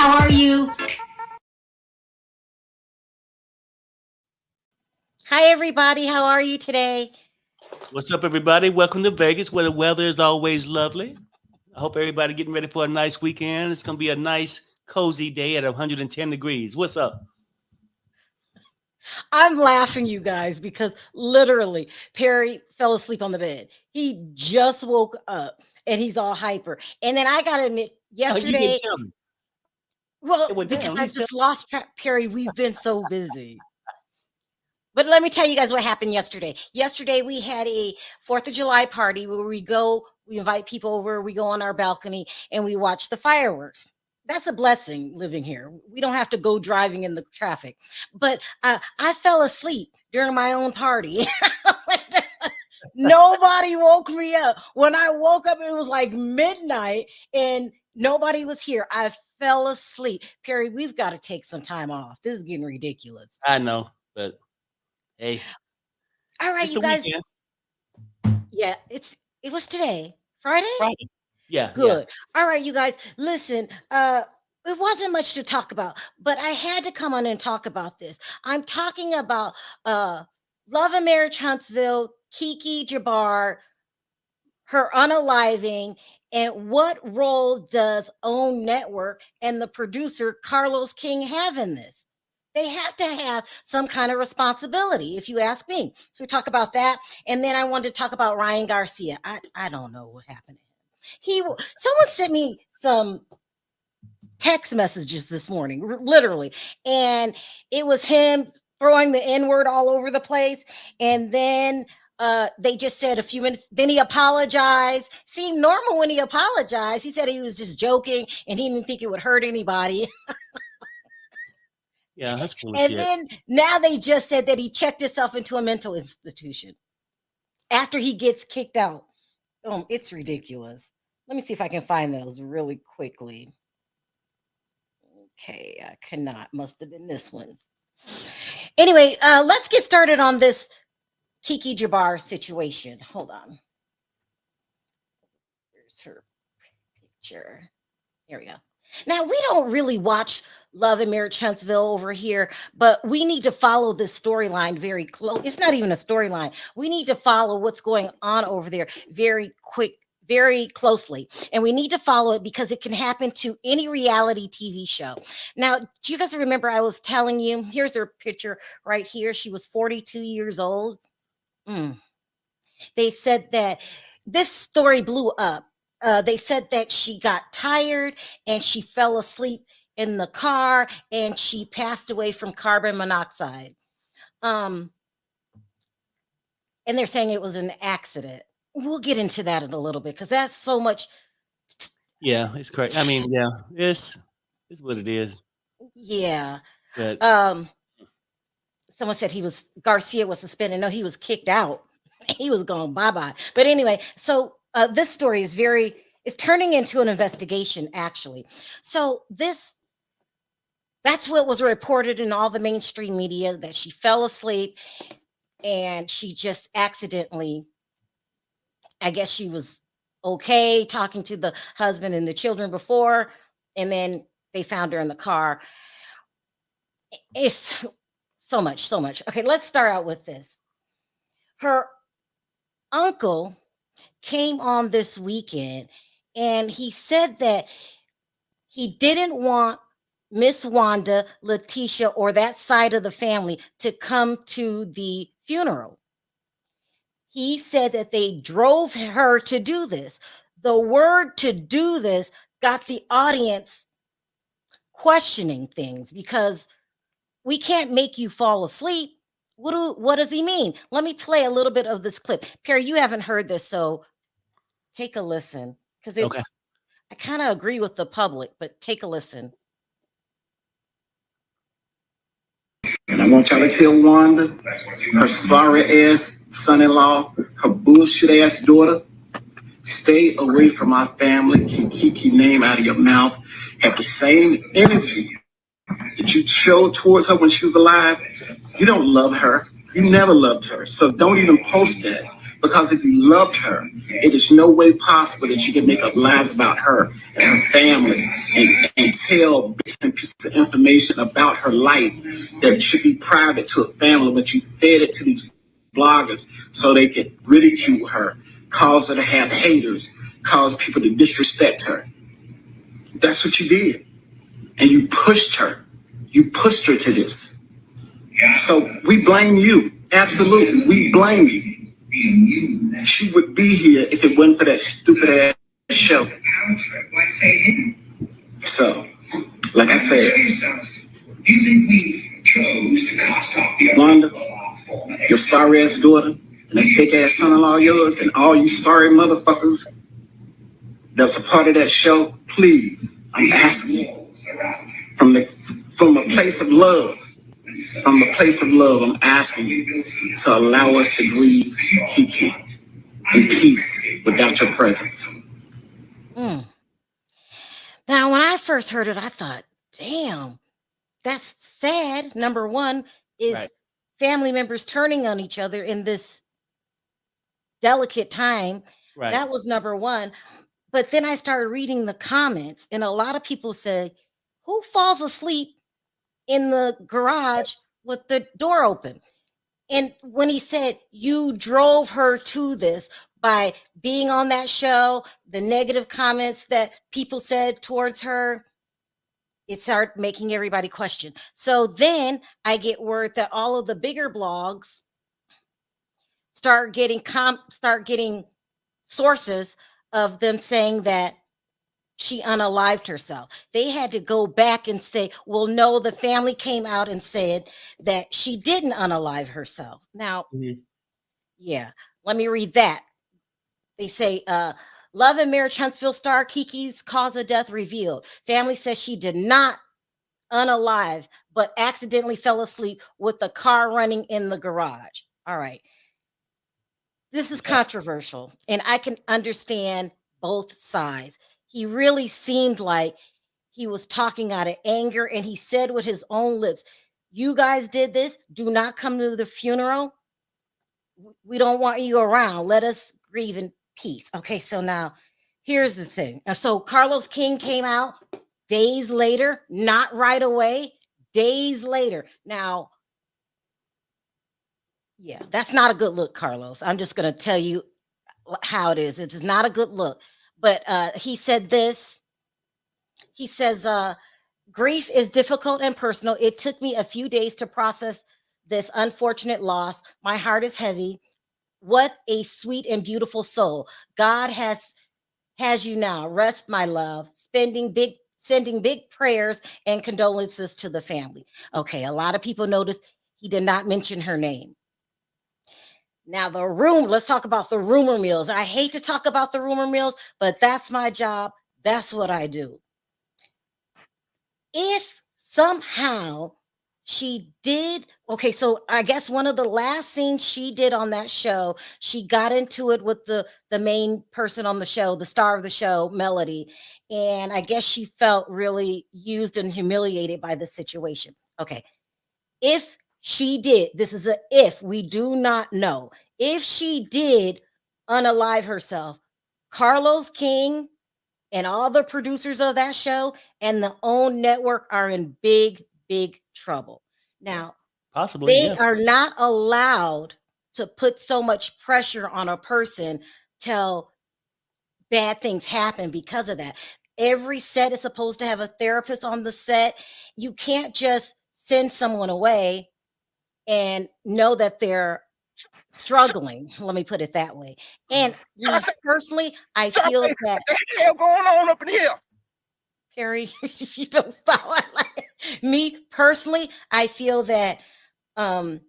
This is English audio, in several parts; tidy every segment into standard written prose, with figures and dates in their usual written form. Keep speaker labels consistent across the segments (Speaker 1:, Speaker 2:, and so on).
Speaker 1: How are you?
Speaker 2: Hi, everybody. How are you today?
Speaker 3: What's up, everybody? Welcome to Vegas, where the weather is always lovely. I hope everybody getting ready for a nice weekend. It's going to be a nice, cozy day at 110 degrees. What's up?
Speaker 2: I'm laughing, you guys, because literally Perry fell asleep on the bed. He just woke up and he's all hyper. And then I got to admit, yesterday,
Speaker 3: you didn't tell me.
Speaker 2: Well, because I just lost track, Perry. We've been so busy. But let me tell you guys what happened yesterday. Yesterday, we had a 4th of July party where we invite people over, we go on our balcony, and we watch the fireworks. That's a blessing living here. We don't have to go driving in the traffic. But I fell asleep during my own party. Nobody woke me up. When I woke up, it was like midnight, and nobody was here. I fell asleep. Perry, we've got to take some time off. This is getting ridiculous.
Speaker 3: I know, but... Hey,
Speaker 2: all right, you guys.
Speaker 3: Weekend.
Speaker 2: Yeah, it was today, Friday.
Speaker 3: Yeah,
Speaker 2: good. Yeah. All right, you guys. Listen, it wasn't much to talk about, but I had to come on and talk about this. I'm talking about Love and Marriage Huntsville, Keke Jabbar, her unaliving, and what role does OWN Network and the producer Carlos King have in this? They have to have some kind of responsibility, if you ask me. So we talk about that. And then I wanted to talk about Ryan Garcia. I don't know what happened to him. Someone sent me some text messages this morning, literally. And it was him throwing the N-word all over the place. And then they just said a few minutes, then he apologized. Seemed normal when he apologized. He said he was just joking and he didn't think it would hurt anybody.
Speaker 3: Yeah, that's foolish.
Speaker 2: And then now they just said that he checked himself into a mental institution after he gets kicked out. It's ridiculous. Let me see if I can find those really quickly. Okay, I cannot. Must have been this one. Anyway, let's get started on this Keke Jabbar situation. Hold on. Here's her picture. Here we go. Now, we don't really watch Love and Marriage Huntsville over here, but we need to follow this storyline very close. It's not even a storyline. We need to follow what's going on over there very closely. And we need to follow it because it can happen to any reality TV show. Now, do you guys remember I was telling you, here's her picture right here. She was 42 years old. They said that this story blew up. They said that she got tired and she fell asleep in the car and she passed away from carbon monoxide. And they're saying it was an accident. We'll get into that in a little bit because that's so much.
Speaker 3: Yeah, it's correct. I mean, yeah, it's what it is.
Speaker 2: Yeah.
Speaker 3: But
Speaker 2: someone said Garcia was suspended. No, he was kicked out. He was gone. Bye-bye. But anyway, so this story is turning into an investigation, actually. So that's what was reported in all the mainstream media, that she fell asleep and she just accidentally, I guess she was okay talking to the husband and the children before, and then they found her in the car. It's so much. Okay, let's start out with this. Her uncle came on this weekend and he said that he didn't want Miss Wanda, Letitia, or that side of the family to come to the funeral. He said that they drove her to do this. The word "to do this" got the audience questioning things because we can't make you fall asleep. What does he mean? Let me play a little bit of this clip. Perry, you haven't heard this, so take a listen because it's. Okay. I kind of agree with the public, but take a listen.
Speaker 4: And I want y'all to tell Wanda, her sorry ass son-in-law, her bullshit ass daughter, stay away from my family. Keep Kiki name out of your mouth. Have the same energy that you showed towards her when she was alive. You don't love her. You never loved her. So don't even post that. Because if you loved her, it is no way possible that you can make up lies about her and her family and tell bits and pieces of information about her life that should be private to a family, but you fed it to these bloggers so they could ridicule her, cause her to have haters, cause people to disrespect her. That's what you did. And you pushed her. You pushed her to this. So we blame you. Absolutely. We blame you. She would be here if it wasn't for that stupid ass show. So, like I said, Wanda, your sorry ass daughter and that fake ass son-in-law of yours and all you sorry motherfuckers that's a part of that show, please, I'm asking you from a place of love. From a place of love, I'm asking you to allow us to grieve Kiki in peace without your presence.
Speaker 2: Now, when I first heard it, I thought, damn, that's sad. Number one is family members turning on each other in this delicate time.
Speaker 3: Right.
Speaker 2: That was number one. But then I started reading the comments, and a lot of people said, who falls asleep in the garage with the door open? And when he said you drove her to this by being on that show, the negative comments that people said towards her, it started making everybody question. So then I get word that all of the bigger blogs start getting sources of them saying that she unalived herself. They had to go back and say, well, no, the family came out and said that she didn't unalive herself. Now, yeah, let me read that. They say, Love and Marriage Huntsville star Kiki's cause of death revealed. Family says she did not unalive, but accidentally fell asleep with the car running in the garage. All right. This is controversial, and I can understand both sides. He really seemed like he was talking out of anger, and he said with his own lips, you guys did this. Do not come to the funeral. We don't want you around. Let us grieve in peace. Okay, so now here's the thing. So Carlos King came out days later, not right away, days later. Now, yeah, that's not a good look, Carlos. I'm just going to tell you how it is. It's not a good look. But he said this. He says, grief is difficult and personal. It took me a few days to process this unfortunate loss. My heart is heavy. What a sweet and beautiful soul. God has you now. Rest, my love. Sending big prayers and condolences to the family. Okay, a lot of people noticed he did not mention her name. Now, let's talk about the rumor mills. I hate to talk about the rumor mills, but that's my job. That's what I do. If somehow she did, okay, so I guess one of the last scenes she did on that show, she got into it with the main person on the show, the star of the show, Melody. And I guess she felt really used and humiliated by the situation. Okay. If she did, this is if, we do not know. If she did unalive herself, Carlos King and all the producers of that show and the OWN network are in big, big trouble. Now,
Speaker 3: possibly
Speaker 2: they are not allowed to put so much pressure on a person till bad things happen because of that. Every set is supposed to have a therapist on the set. You can't just send someone away and know that they're struggling. Let me put it that way. And personally, I feel that
Speaker 1: what the hell going on up in here?
Speaker 2: Perry, if you don't stop, me personally, I feel that from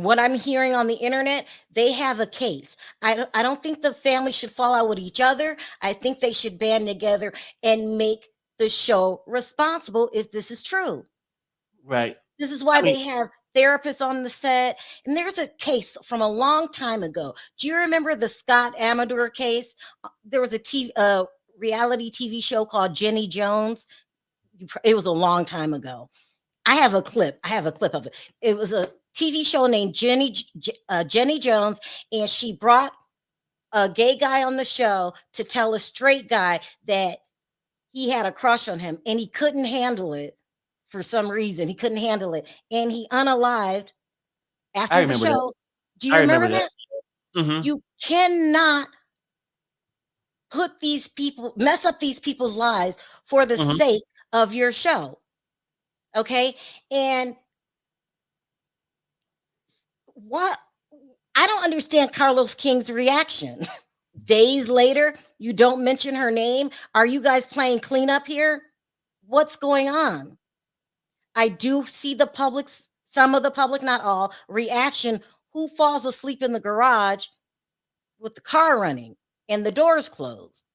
Speaker 2: what I'm hearing on the internet, they have a case. I don't think the family should fall out with each other. I think they should band together and make the show responsible if this is true.
Speaker 3: Right.
Speaker 2: This is why they have therapists on the set. And there's a case from a long time ago. Do you remember the Scott Amador case? There was a reality TV show called Jenny Jones. It was a long time ago. I have a clip of it. It was a TV show named Jenny Jones, and she brought a gay guy on the show to tell a straight guy that he had a crush on him, and he couldn't handle it for some reason. He couldn't handle it, and he unalived after the show.
Speaker 3: That.
Speaker 2: Do you remember that?
Speaker 3: Mm-hmm.
Speaker 2: You cannot put these people, mess up these people's lives for the sake of your show. Okay. And what I don't understand Carlos King's reaction. Days later, you don't mention her name. Are you guys playing cleanup here? What's going on? I do see the public's, some of the public, not all, reaction. Who falls asleep in the garage with the car running and the doors closed?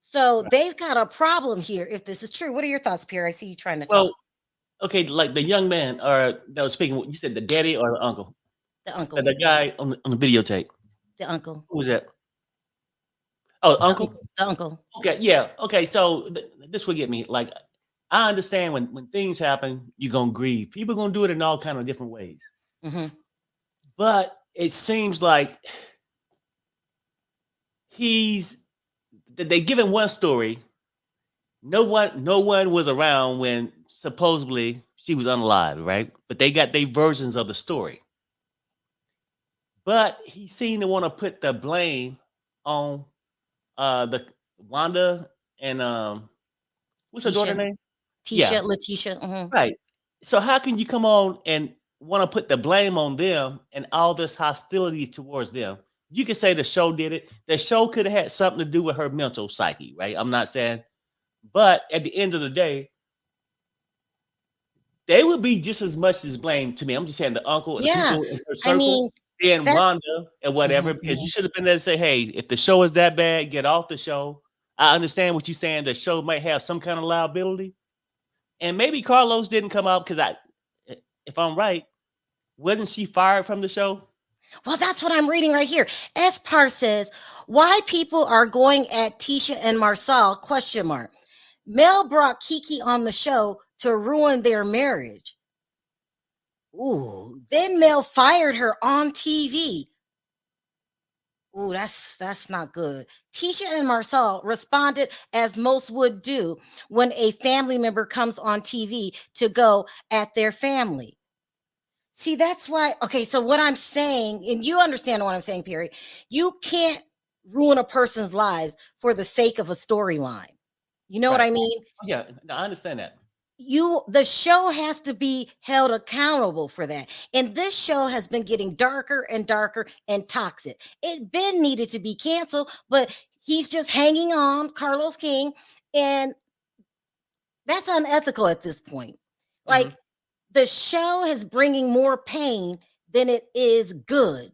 Speaker 2: So they've got a problem here if this is true. What are your thoughts, Pierre? I see you trying to talk.
Speaker 3: Okay, like the young man that was speaking, you said the daddy or the uncle?
Speaker 2: The uncle.
Speaker 3: The guy on the videotape.
Speaker 2: The uncle.
Speaker 3: Who was that? Oh, uncle?
Speaker 2: The uncle.
Speaker 3: Okay, yeah. Okay, so this will get me. Like, I understand when things happen, you're going to grieve. People are going to do it in all kind of different ways.
Speaker 2: Mm-hmm.
Speaker 3: But it seems like they give him one story. No one was around when supposedly she was unalive, right? But they got their versions of the story. But he seemed to want to put the blame on the Wanda and what's her daughter's name?
Speaker 2: Letitia. Mm-hmm.
Speaker 3: Right. So how can you come on and want to put the blame on them and all this hostility towards them? You can say the show did it. The show could have had something to do with her mental psyche, right? I'm not saying, but at the end of the day, they would be just as much as blame to me. I'm just saying the uncle and the people in her circle, and Wanda and whatever, because you should have been there to say, hey, if the show is that bad, get off the show. I understand what you're saying. The show might have some kind of liability. And maybe Carlos didn't come out because if I'm right, wasn't she fired from the show?
Speaker 2: Well, that's what I'm reading right here. Espar says, why people are going at Tisha and Marcel, ? Mel brought Kiki on the show to ruin their marriage. Ooh, then Mel fired her on TV. Ooh, that's not good. Tisha and Marcel responded as most would do when a family member comes on TV to go at their family. See, that's why. Okay, so what I'm saying, and you understand what I'm saying, Perry, you can't ruin a person's lives for the sake of a storyline. You know what I mean?
Speaker 3: Yeah, I understand that.
Speaker 2: The show has to be held accountable for that. And this show has been getting darker and darker and toxic. It been needed to be canceled, but he's just hanging on, Carlos King, and that's unethical at this point. Like, the show is bringing more pain than it is good.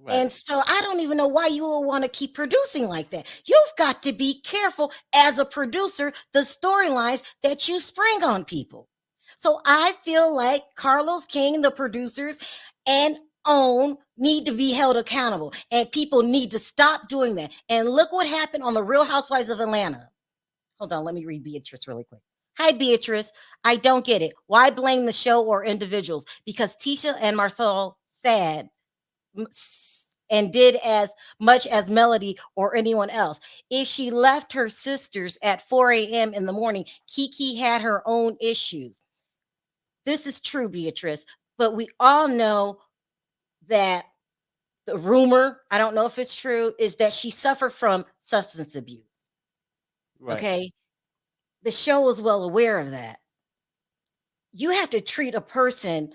Speaker 2: Right. And so I don't even know why you will want to keep producing like that. You've got to be careful as a producer, the storylines that you spring on people. So I feel like Carlos King, the producers, and OWN need to be held accountable, and people need to stop doing that. And look what happened on the Real Housewives of Atlanta. Hold on, let me read Beatrice really quick. Hi, Beatrice. I don't get it. Why blame the show or individuals? Because Tisha and Marcel said and did as much as Melody or anyone else. If she left her sisters at 4 a.m. in the morning, Kiki had her own issues. This is true, Beatrice, but we all know that the rumor, I don't know if it's true, is that she suffered from substance abuse. Right. Okay. The show is well aware of that. You have to treat a person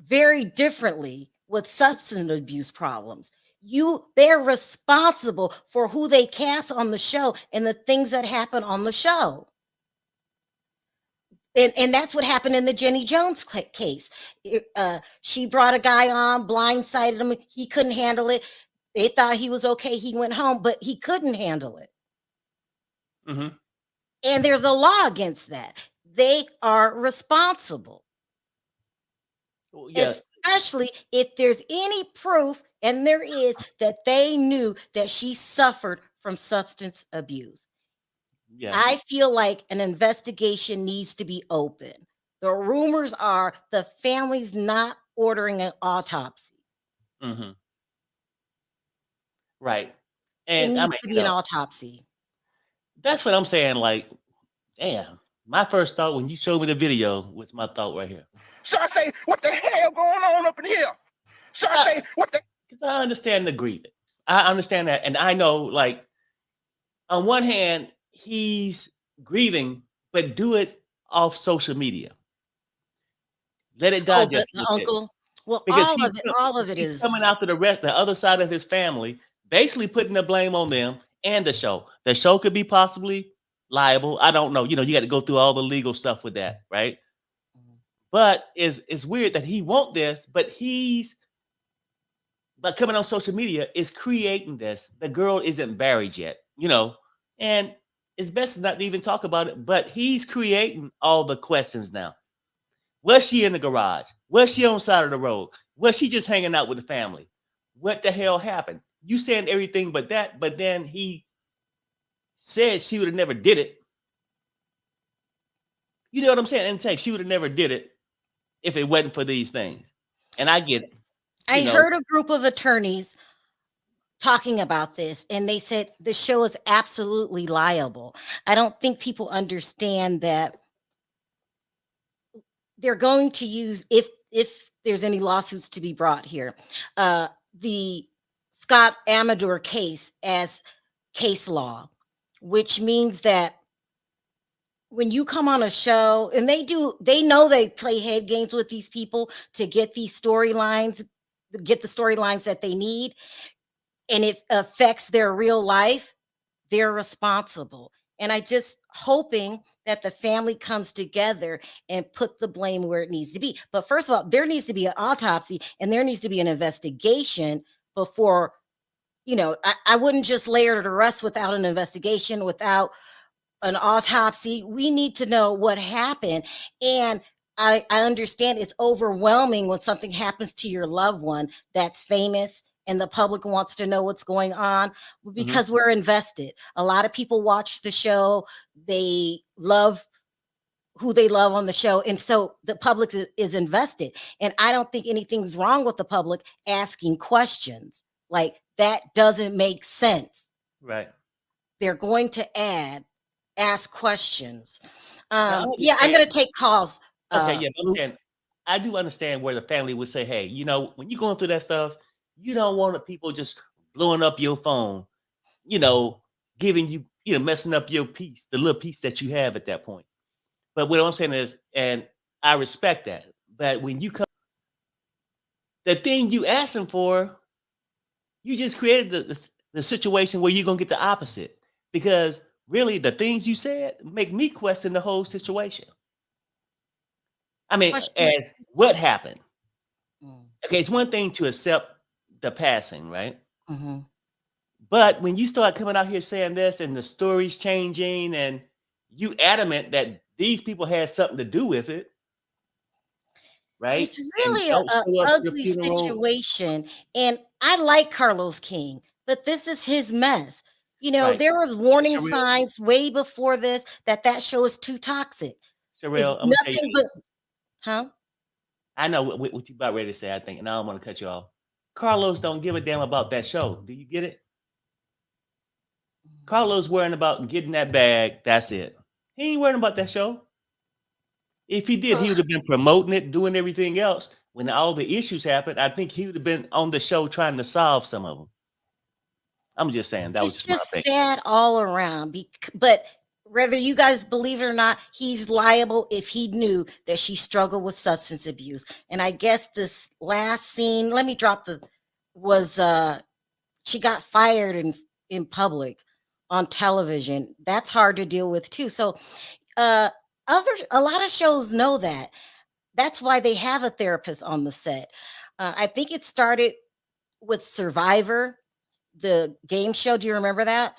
Speaker 2: very differently with substance abuse problems. They're responsible for who they cast on the show and the things that happen on the show. And that's what happened in the Jenny Jones case. She brought a guy on, blindsided him. He couldn't handle it. They thought he was okay. He went home, but he couldn't handle it. Mm-hmm. And there's a law against that. They are responsible. Well, yeah. Especially if there's any proof, and there is, that they knew that she suffered from substance abuse. Yeah. I feel like an investigation needs to be open. The rumors are the family's not ordering an autopsy.
Speaker 3: Mm-hmm. Right.
Speaker 2: It
Speaker 3: And
Speaker 2: needs to be an autopsy.
Speaker 3: That's what I'm saying. Like, damn. My first thought when you showed me the video was my thought right here.
Speaker 1: So I say, what the hell going on up in here? So I say, what the?
Speaker 3: Because I understand the grieving. I understand that. And I know, like, on one hand, he's grieving, but do it off social media. Let it digest.
Speaker 2: The uncle. Well,
Speaker 3: because
Speaker 2: all of it is
Speaker 3: coming out to the other side of his family, basically putting the blame on them and the show. The show could be possibly liable. I don't know. You got to go through all the legal stuff with that, right? But it's weird that he won't this, but coming on social media is creating this. The girl isn't buried yet, and it's best not to even talk about it. But he's creating all the questions now. Was she in the garage? Was she on the side of the road? Was she just hanging out with the family? What the hell happened? You saying everything but that, but then he said she would have never did it. You know what I'm saying? And she would have never did it if it wasn't for these things. And I get it.
Speaker 2: I heard a group of attorneys talking about this, and they said the show is absolutely liable. I don't think people understand that they're going to use, if there's any lawsuits to be brought here, the Scott Amador case as case law, which means that when you come on a show, and they know they play head games with these people to get these storylines, get the storylines that they need, and it affects their real life, they're responsible. And I just hoping that the family comes together and put the blame where it needs to be. But first of all, there needs to be an autopsy and there needs to be an investigation before, I wouldn't just lay her to rest without an investigation, without an autopsy. We need to know what happened. And I understand it's overwhelming when something happens to your loved one that's famous and the public wants to know what's going on because we're invested. A lot of people watch the show. They love who they love on the show. And so the public is invested. And I don't think anything's wrong with the public asking questions. Like, that doesn't make sense.
Speaker 3: Right.
Speaker 2: They're going to ask questions. I'm going to take calls.
Speaker 3: Okay, I'm saying, I do understand where the family would say, hey, when you're going through that stuff, you don't want the people just blowing up your phone, giving you, messing up your piece, the little piece that you have at that point. But what I'm saying is, and I respect that, but when you come, the thing you asking for, you just created the situation where you're going to get the opposite, because really the things you said make me question the whole situation. I mean, as what happened? Okay, it's one thing to accept the passing, right?
Speaker 2: Mm-hmm.
Speaker 3: But when you start coming out here saying this and the story's changing and you adamant that these people had something to do with it, right?
Speaker 2: It's really an ugly situation. And I like Carlos King, but this is his mess. There was warning signs way before this that show is too toxic.
Speaker 3: Sharrell,
Speaker 2: it's nothing but, huh?
Speaker 3: I know what you about ready to say, I think, and I don't want to cut you off. Carlos don't give a damn about that show. Do you get it? Carlos worrying about getting that bag. That's it. He ain't worrying about that show. If he did, he would have been promoting it, doing everything else. When all the issues happened, I think he would have been on the show trying to solve some of them. I'm just saying that was just
Speaker 2: sad all around. But whether you guys believe it or not, he's liable if he knew that she struggled with substance abuse. And I guess this last scene, let me drop she got fired in public on television. That's hard to deal with too. So a lot of shows know that. That's why they have a therapist on the set. I think it started with Survivor, the game show. Do you remember that?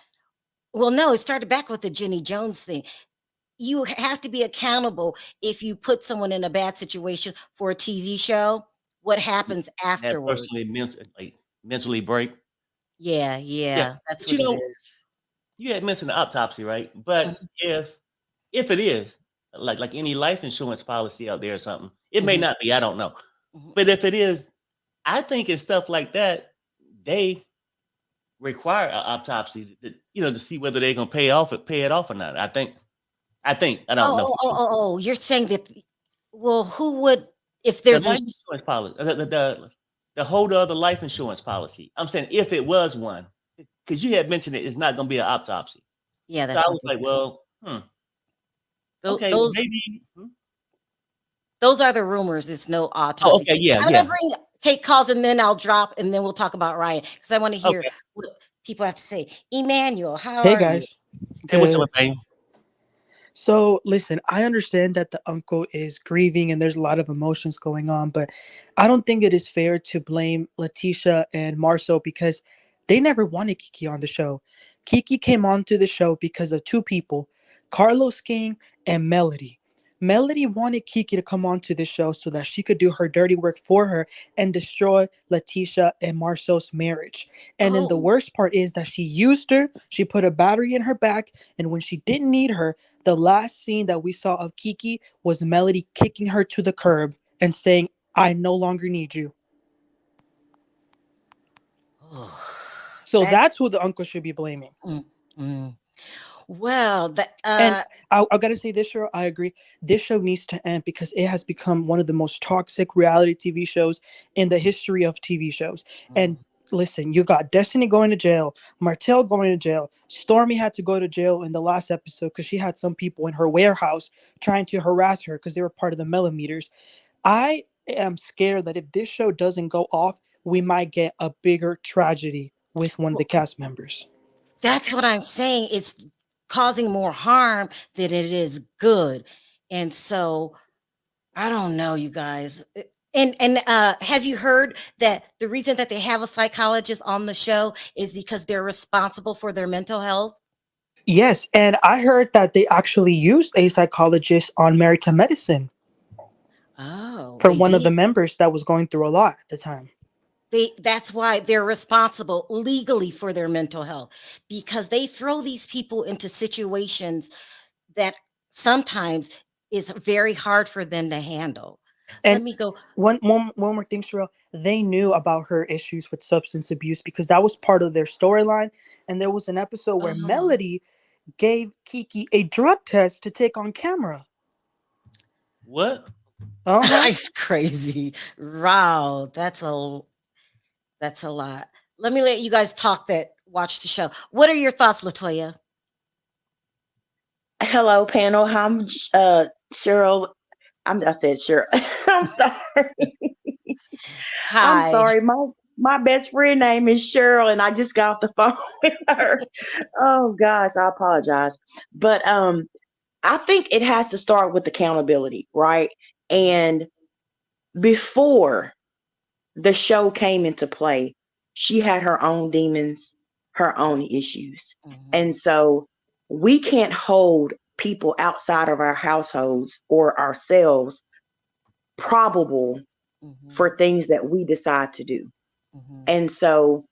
Speaker 2: Well, no, it started back with the Jenny Jones thing. You have to be accountable if you put someone in a bad situation for a TV show. What happens afterwards?
Speaker 3: Mentally break.
Speaker 2: Yeah. That's what it is.
Speaker 3: You had mentioned the autopsy, right? But if it is like any life insurance policy out there or something. It may not be, I don't know. But if it is, I think in stuff like that, they require an autopsy to see whether they're gonna pay it off or not. I think. I don't know.
Speaker 2: You're saying that. Well, who would if
Speaker 3: The
Speaker 2: there's
Speaker 3: life insurance policy, the holder of the life insurance policy. I'm saying if it was one, because you had mentioned it's not going to be an autopsy.
Speaker 2: Yeah,
Speaker 3: so
Speaker 2: that's
Speaker 3: I was like, well, okay,
Speaker 2: those
Speaker 3: maybe.
Speaker 2: Those are the rumors. It's no autopsy.
Speaker 3: Oh, okay, yeah,
Speaker 2: I'm gonna take calls and then I'll drop and then we'll talk about Ryan because I want to hear what people have to say. Emmanuel, how are you?
Speaker 5: Hey guys.
Speaker 3: Hey, what's up, babe?
Speaker 5: So listen, I understand that the uncle is grieving and there's a lot of emotions going on, but I don't think it is fair to blame Letitia and Marcel because they never wanted Kiki on the show. Kiki came onto the show because of two people, Carlos King and Melody. Melody wanted Kiki to come onto the show so that she could do her dirty work for her and destroy Letitia and Marcel's marriage. And then the worst part is that she used her, she put a battery in her back, and when she didn't need her, the last scene that we saw of Kiki was Melody kicking her to the curb and saying, "I no longer need you." So that's who the uncle should be blaming.
Speaker 2: Well,
Speaker 5: and I gotta say this, Sharrell, I agree. This show needs to end because it has become one of the most toxic reality TV shows in the history of TV shows. And listen, you got Destiny going to jail, Martell going to jail, Stormy had to go to jail in the last episode because she had some people in her warehouse trying to harass her because they were part of the millimeters. I am scared that if this show doesn't go off, we might get a bigger tragedy with one of the cast members.
Speaker 2: That's what I'm saying. It's causing more harm than it is good. And so I don't know, you guys. And have you heard that the reason that they have a psychologist on the show is because they're responsible for their mental health?
Speaker 5: Yes, and I heard that they actually used a psychologist on Married to Medicine. For one of the members that was going through a lot at the time.
Speaker 2: That's why they're responsible legally for their mental health, because they throw these people into situations that sometimes is very hard for them to handle.
Speaker 5: And
Speaker 2: let me go
Speaker 5: one more thing, Sharrell. They knew about her issues with substance abuse because that was part of their storyline. And there was an episode where Melody gave Kiki a drug test to take on camera.
Speaker 3: What?
Speaker 2: That's crazy. Wow, that's a lot. Let me let you guys talk that watch the show. What are your thoughts, Latoya?
Speaker 6: Hello, panel. I'm Sharrell. I said Sharrell. I'm sorry.
Speaker 2: Hi.
Speaker 6: I'm sorry. My best friend name is Sharrell, and I just got off the phone with her. Oh gosh, I apologize. But I think it has to start with accountability, right? And before the show came into play, she had her own demons, her own issues. And so we can't hold people outside of our households or ourselves probable for things that we decide to do. And so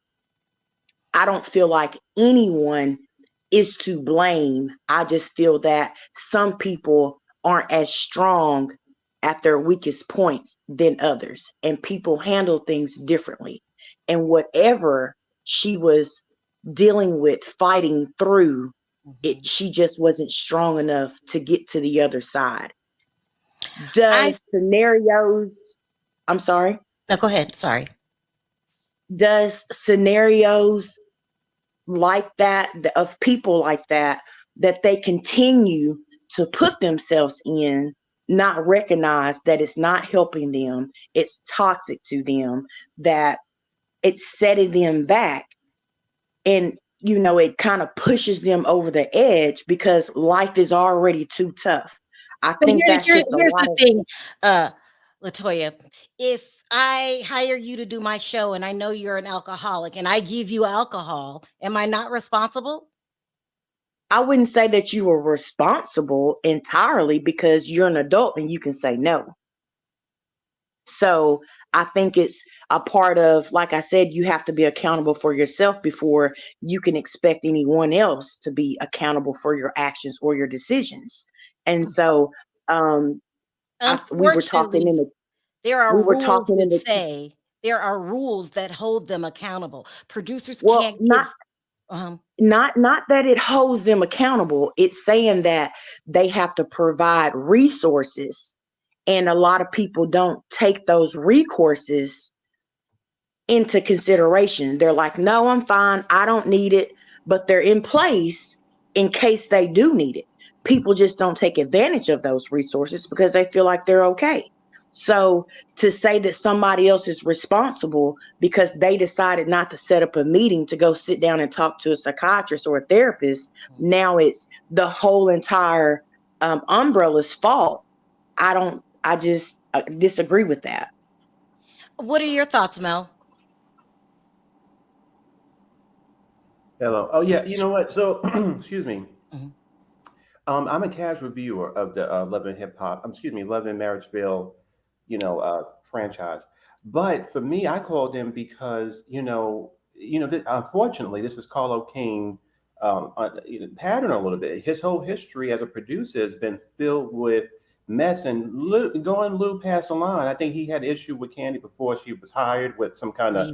Speaker 6: I don't feel like anyone is to blame. I just feel that some people aren't as strong at their weakest points than others, and people handle things differently. And whatever she was dealing with, fighting through it, she just wasn't strong enough to get to the other side. I'm sorry.
Speaker 2: No, go ahead. Sorry.
Speaker 6: Does scenarios like that, of people like that they continue to put themselves in, not recognize that it's not helping them, it's toxic to them, that it's setting them back, and it kind of pushes them over the edge because life is already too tough. I think that's just a lot
Speaker 2: the thing, Latoya. If I hire you to do my show and I know you're an alcoholic and I give you alcohol, am I not responsible?
Speaker 6: I wouldn't say that you were responsible entirely because you're an adult and you can say no. So I think it's a part of, like I said, you have to be accountable for yourself before you can expect anyone else to be accountable for your actions or your decisions. And so We were talking in the
Speaker 2: there are
Speaker 6: we were
Speaker 2: rules
Speaker 6: talking in
Speaker 2: that
Speaker 6: the
Speaker 2: say there are rules that hold them accountable. Producers
Speaker 6: well,
Speaker 2: can't
Speaker 6: not that it holds them accountable. It's saying that they have to provide resources, and a lot of people don't take those recourses into consideration. They're like, no, I'm fine, I don't need it, but they're in place in case they do need it. People just don't take advantage of those resources because they feel like they're okay. So to say that somebody else is responsible because they decided not to set up a meeting to go sit down and talk to a psychiatrist or a therapist, now it's the whole entire umbrella's fault. I just disagree with that.
Speaker 2: What are your thoughts, Mel?
Speaker 7: Hello. Oh yeah, you know what? So excuse me. I'm a casual viewer of the Love and Hip Hop. Love and Marriageville, franchise. But for me, I called him because unfortunately, this is Carlo King pattern a little bit. His whole history as a producer has been filled with mess and going a little past the line. I think he had issue with Candy before she was hired with some kind of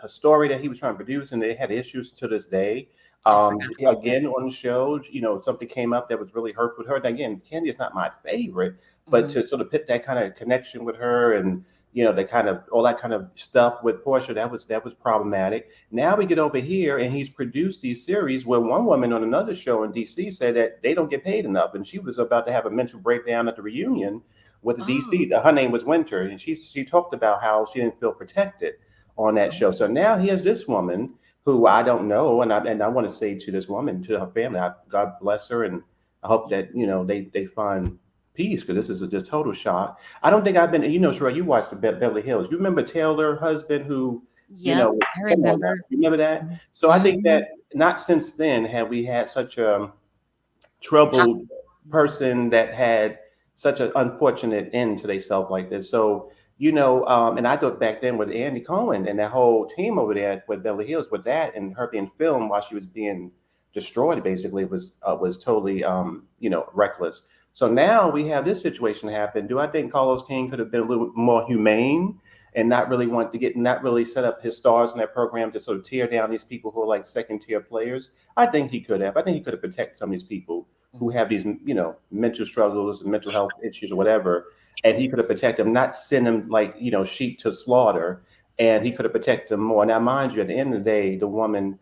Speaker 7: a story that he was trying to produce, and they had issues to this day. Again, on the show, something came up that was really hurtful to her. And again, Candy is not my favorite, but to sort of put that kind of connection with her and the kind of all that kind of stuff with Portia, that was problematic. Now we get over here, and he's produced these series where one woman on another show in DC said that they don't get paid enough, and she was about to have a mental breakdown at the reunion with the DC. Her name was Winter, and she talked about how she didn't feel protected on that show. So now here's this woman who I don't know, and I want to say to this woman, to her family, God bless her, and I hope that they find peace, because this is a total shock. I don't think I've been, Sharrell, you watched the Beverly Hills. You remember Taylor, husband, who,
Speaker 2: I remember.
Speaker 7: Remember that? So I think that not since then have we had such a troubled person that had such an unfortunate end to themselves like this. So, and I thought back then with Andy Cohen and that whole team over there with Beverly Hills, with that and her being filmed while she was being destroyed, basically, was totally, reckless. So now we have this situation happen. Do I think Carlos King could have been a little more humane and not really set up his stars in that program to sort of tear down these people who are like second tier players? I think he could have. I think he could have protected some of these people who have these, mental struggles and mental health issues or whatever. And he could have protected them, not send them like, sheep to slaughter. And he could have protected them more. Now, mind you, at the end of the day, the woman,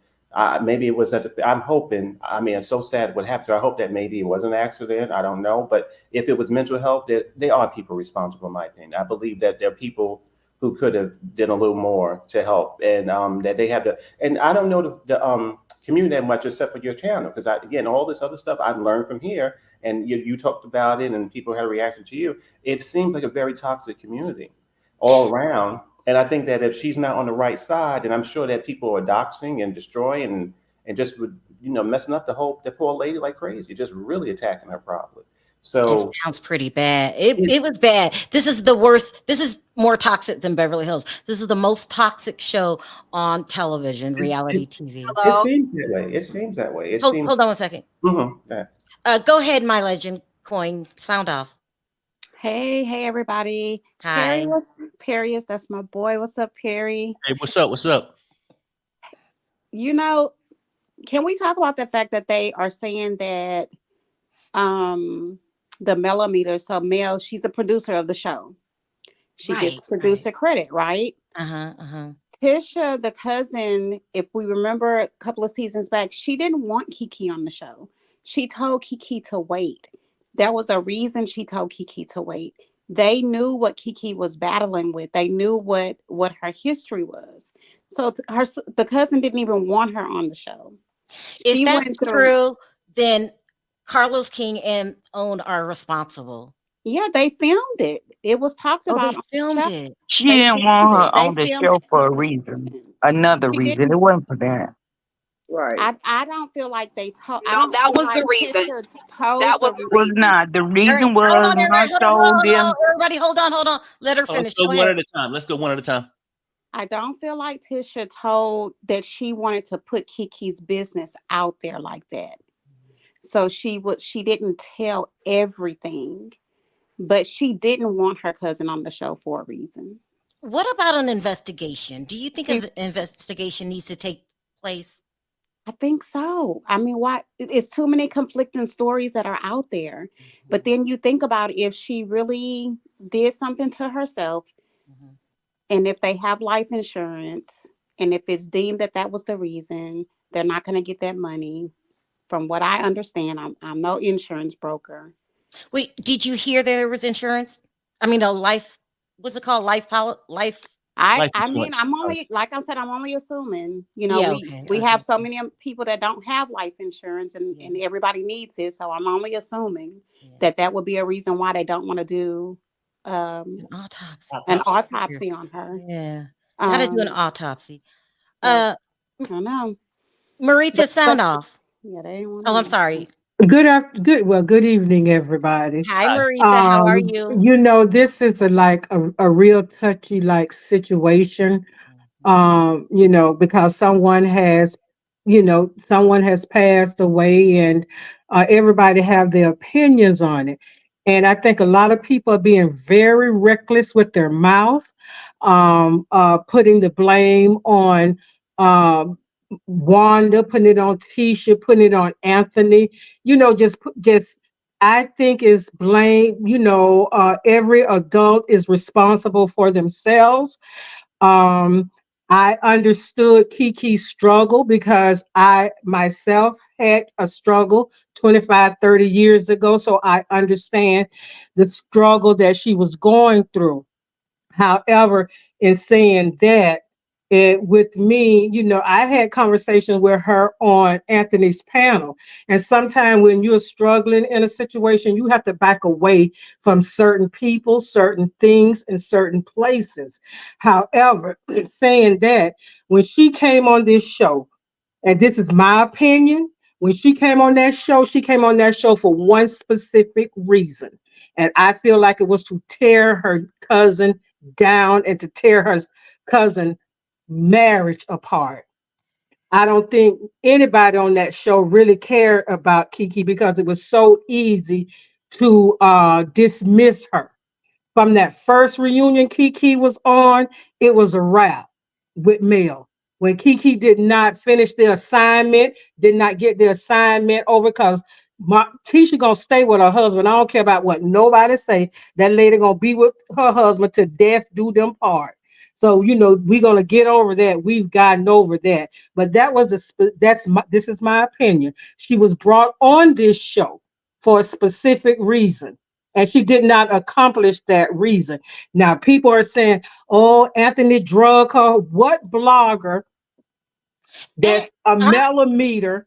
Speaker 7: maybe it was I'm hoping, it's so sad what happened to her. I hope that maybe it was an accident. I don't know. But if it was mental health, they are people responsible, in my opinion. I believe that there are people who could have done a little more to help, and that they have and I don't know the community that much except for your channel, because again, all this other stuff I've learned from here, and you talked about it and people had a reaction to you. It seems like a very toxic community all around. And I think that if she's not on the right side, and I'm sure that people are doxing and destroying and just messing up the poor lady like crazy, just really attacking her properly. So
Speaker 2: it sounds pretty bad. It was bad. This is the worst. This is more toxic than Beverly Hills. This is the most toxic show on television, reality TV.
Speaker 7: It seems that way.
Speaker 2: Hold on one second.
Speaker 7: Yeah.
Speaker 2: Go ahead, my legend coin. Sound off.
Speaker 8: Hey, everybody.
Speaker 2: Hi.
Speaker 8: Perius, that's my boy. What's up, Perry?
Speaker 3: Hey, what's up?
Speaker 8: Can we talk about the fact that they are saying that the millimeter, so Mel, she's the producer of the show. She gets producer credit, right? Tisha, the cousin, if we remember a couple of seasons back, she didn't want Kiki on the show. She told Kiki to wait. There was a reason she told Kiki to wait. They knew what Kiki was battling with. They knew what her history was. So the cousin didn't even want her on the show.
Speaker 2: If that's true, then Carlos King and OWN are responsible.
Speaker 8: Yeah, they filmed it. It was talked about.
Speaker 2: They filmed it.
Speaker 9: She didn't want her on the show for a reason. Another reason. It wasn't for that.
Speaker 6: Right.
Speaker 8: I don't feel like they told.
Speaker 10: No, that was the reason. That was
Speaker 9: not. The reason was
Speaker 2: everybody, hold on. Let her finish.
Speaker 3: Let's go one at a time. Let's go one at a time.
Speaker 8: I don't feel like Tisha told that she wanted to put Kiki's business out there like that. So she didn't tell everything, but she didn't want her cousin on the show for a reason.
Speaker 2: What about an investigation? Do you think an investigation needs to take place?
Speaker 8: I think so. I mean, why? It's too many conflicting stories that are out there. But then you think about if she really did something to herself, and if they have life insurance, and if it's deemed that that was the reason, they're not going to get that money. From what I understand, I'm no insurance broker.
Speaker 2: Wait, did you hear there was insurance? I mean, a life. What's it called? Life.
Speaker 8: I mean, I'm only, like I said, I'm only assuming. You know, we have so many people that don't have life insurance, and everybody needs it. So I'm only assuming that would be a reason why they don't want to do an autopsy on her.
Speaker 2: Yeah, gotta do an autopsy.
Speaker 8: I don't know.
Speaker 2: Maritha, sound off.
Speaker 8: Yeah, they want.
Speaker 2: Oh, I'm sorry.
Speaker 11: Good evening, everybody.
Speaker 2: Hi, Maritha. How are you?
Speaker 11: You know, this is a real touchy situation. You know, because someone has passed away, and everybody have their opinions on it. And I think a lot of people are being very reckless with their mouth, putting the blame on Wanda, putting it on Tisha, putting it on Anthony. You know, just I think is blame. You know, every adult is responsible for themselves. I understood Kiki's struggle because I myself had a struggle 25, 30 years ago. So I understand the struggle that she was going through. However, in saying that, with me, you know, I had conversations with her on Anthony's panel. And sometimes when you're struggling in a situation, you have to back away from certain people, certain things, and certain places. However, saying that, when she came on this show, and this is my opinion, when she came on that show for one specific reason. And I feel like it was to tear her cousin down and to tear her cousin marriage apart. I don't think anybody on that show really cared about Kiki because it was so easy to dismiss her. From that first reunion Kiki was on, it was a wrap with Mel. When Kiki did not finish the assignment, did not get the assignment over, because Tisha gonna stay with her husband. I don't care about what nobody say. That lady gonna be with her husband to death do them part. So, you know, we're gonna get over that. We've gotten over that. But this is my opinion. She was brought on this show for a specific reason, and she did not accomplish that reason. Now, people are saying, oh, Anthony drug her. What blogger that's a millimeter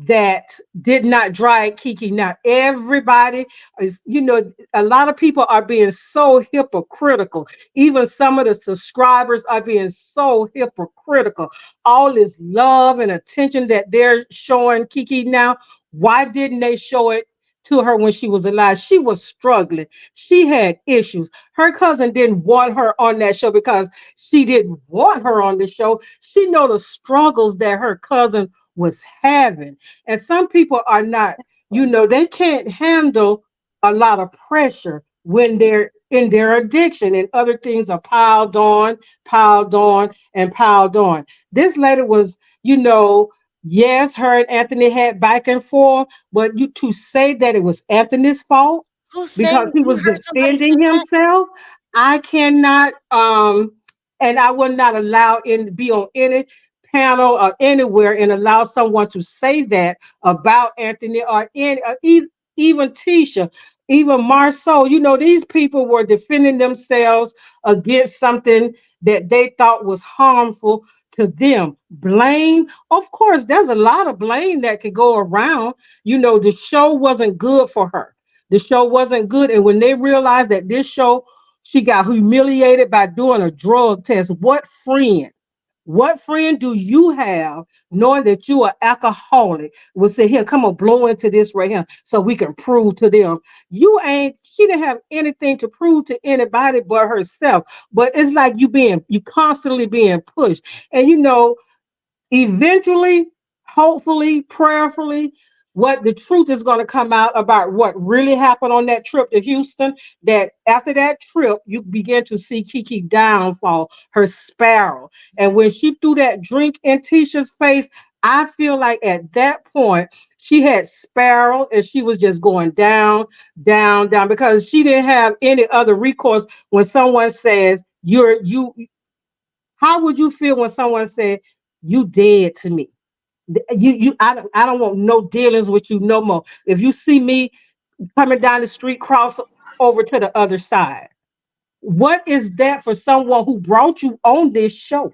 Speaker 11: that did not drag Kiki? Now, everybody is, you know, a lot of people are being so hypocritical. Even some of the subscribers are being so hypocritical. All this love and attention that they're showing Kiki now, why didn't they show it to her when she was alive? She was struggling. She had issues. Her cousin didn't want her on that show because she didn't want her on the show. She know the struggles that her cousin was having. And some people are not, you know, they can't handle a lot of pressure when they're in their addiction, and other things are piled on, and piled on. This lady was, you know, yes, her and Anthony had back and forth, but you to say that it was Anthony's fault because he was defending himself, I cannot, and I will not allow be on any panel or anywhere and allow someone to say that about Anthony or even Tisha, even Marceau. You know, these people were defending themselves against something that they thought was harmful to them. Blame, of course, there's a lot of blame that could go around. You know, the show wasn't good for her. The show wasn't good. And when they realized that this show, she got humiliated by doing a drug test, what friend do you have knowing that you are alcoholic will say, here, come on, blow into this right here so we can prove to them. She didn't have anything to prove to anybody but herself. But it's like you constantly being pushed. And you know, eventually, hopefully, prayerfully, what the truth is going to come out about what really happened on that trip to Houston, that after that trip, you begin to see Kiki downfall, her spiral. And when she threw that drink in Tisha's face, I feel like at that point, she had spiraled and she was just going down, down, down, because she didn't have any other recourse when someone says, you, how would you feel when someone said, you dead to me? I don't want no dealings with you no more. If you see me coming down the street, cross over to the other side. What is that for someone who brought you on this show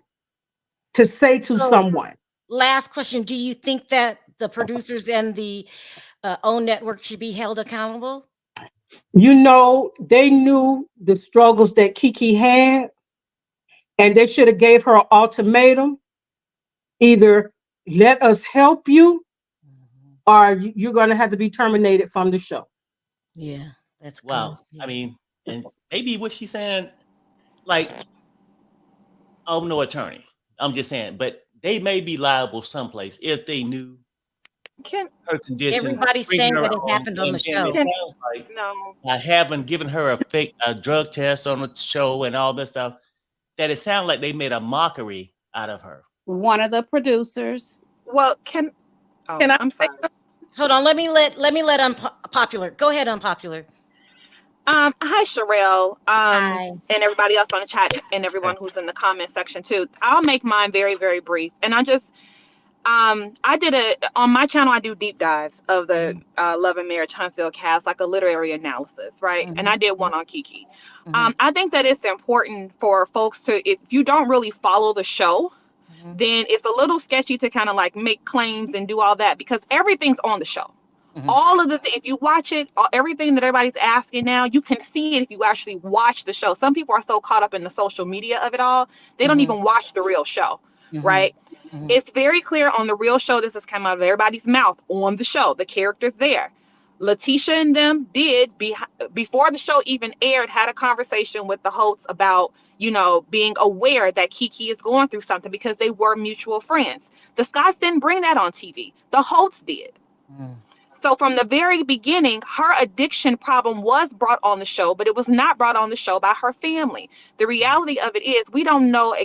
Speaker 11: to say to someone?
Speaker 2: Last question. Do you think that the producers and the OWN network should be held accountable?
Speaker 11: You know, they knew the struggles that Kiki had, and they should have gave her an ultimatum. Either let us help you, or you're going to have to be terminated from the show.
Speaker 2: Yeah, that's
Speaker 3: wow.
Speaker 2: Good.
Speaker 3: I mean, and maybe what she's saying, like, I'm no attorney. I'm just saying, but they may be liable someplace if they knew her conditions.
Speaker 2: Everybody's saying that it happened on the show.
Speaker 3: It sounds like I haven't given her a drug test on the show and all this stuff, that it sounds like they made a mockery out of her.
Speaker 8: One of the producers.
Speaker 10: Well, I'm sorry.
Speaker 2: Hold on, let me let Unpopular. Go ahead, Unpopular.
Speaker 10: Hi, Sharrell.
Speaker 2: Hi.
Speaker 10: And everybody else on the chat and everyone who's in the comment section too. I'll make mine very, very brief. And I did on my channel, I do deep dives of the Love and Marriage Huntsville cast, like a literary analysis, right? And I did one on Kiki. I think that it's important for folks to, if you don't really follow the show, then it's a little sketchy to kind of like make claims and do all that, because everything's on the show. All of if you watch it, everything that everybody's asking now, you can see it if you actually watch the show. Some people are so caught up in the social media of it all, they don't even watch the real show, right? It's very clear on the real show. This has come out of everybody's mouth on the show. The characters there. Letitia and them did, before the show even aired, had a conversation with the hosts about, being aware that Kiki is going through something, because they were mutual friends. The Scots didn't bring that on TV. The hosts did. So from the very beginning, her addiction problem was brought on the show, but it was not brought on the show by her family. The reality of it is, we don't know.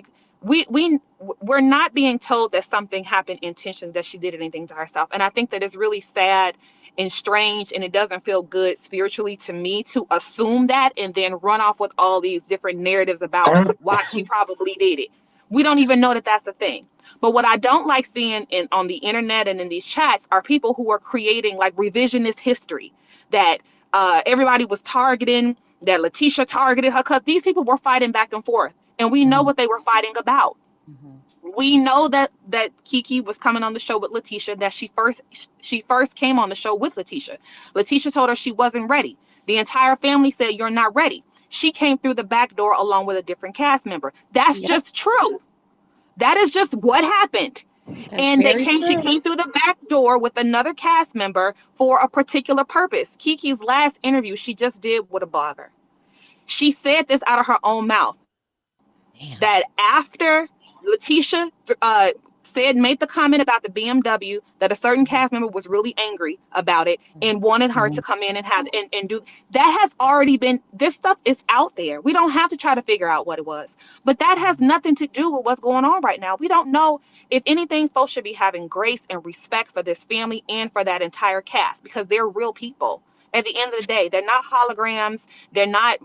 Speaker 10: We're not being told that something happened intentionally, that she did anything to herself. And I think that it's really sad and strange, and it doesn't feel good spiritually to me to assume that and then run off with all these different narratives about why she probably did it. We don't even know that that's the thing. But what I don't like seeing on the internet and in these chats are people who are creating like revisionist history, that everybody was targeting, that Letitia targeted her, because these people were fighting back and forth, and we know what they were fighting about. We know that Kiki was coming on the show with Letitia, that she first came on the show with Letitia. Letitia told her she wasn't ready. The entire family said, you're not ready. She came through the back door along with a different cast member. That's just true. That is just what happened. And she came through the back door with another cast member for a particular purpose. Kiki's last interview she just did with a blogger, she said this out of her own mouth. That after Letitia made the comment about the BMW, that a certain cast member was really angry about it and wanted her to come in and do that. Has already been, this stuff is out there. We don't have to try to figure out what it was, but that has nothing to do with what's going on right now. We don't know. If anything, folks should be having grace and respect for this family and for that entire cast, because they're real people. At the end of the day, they're not holograms. They're not,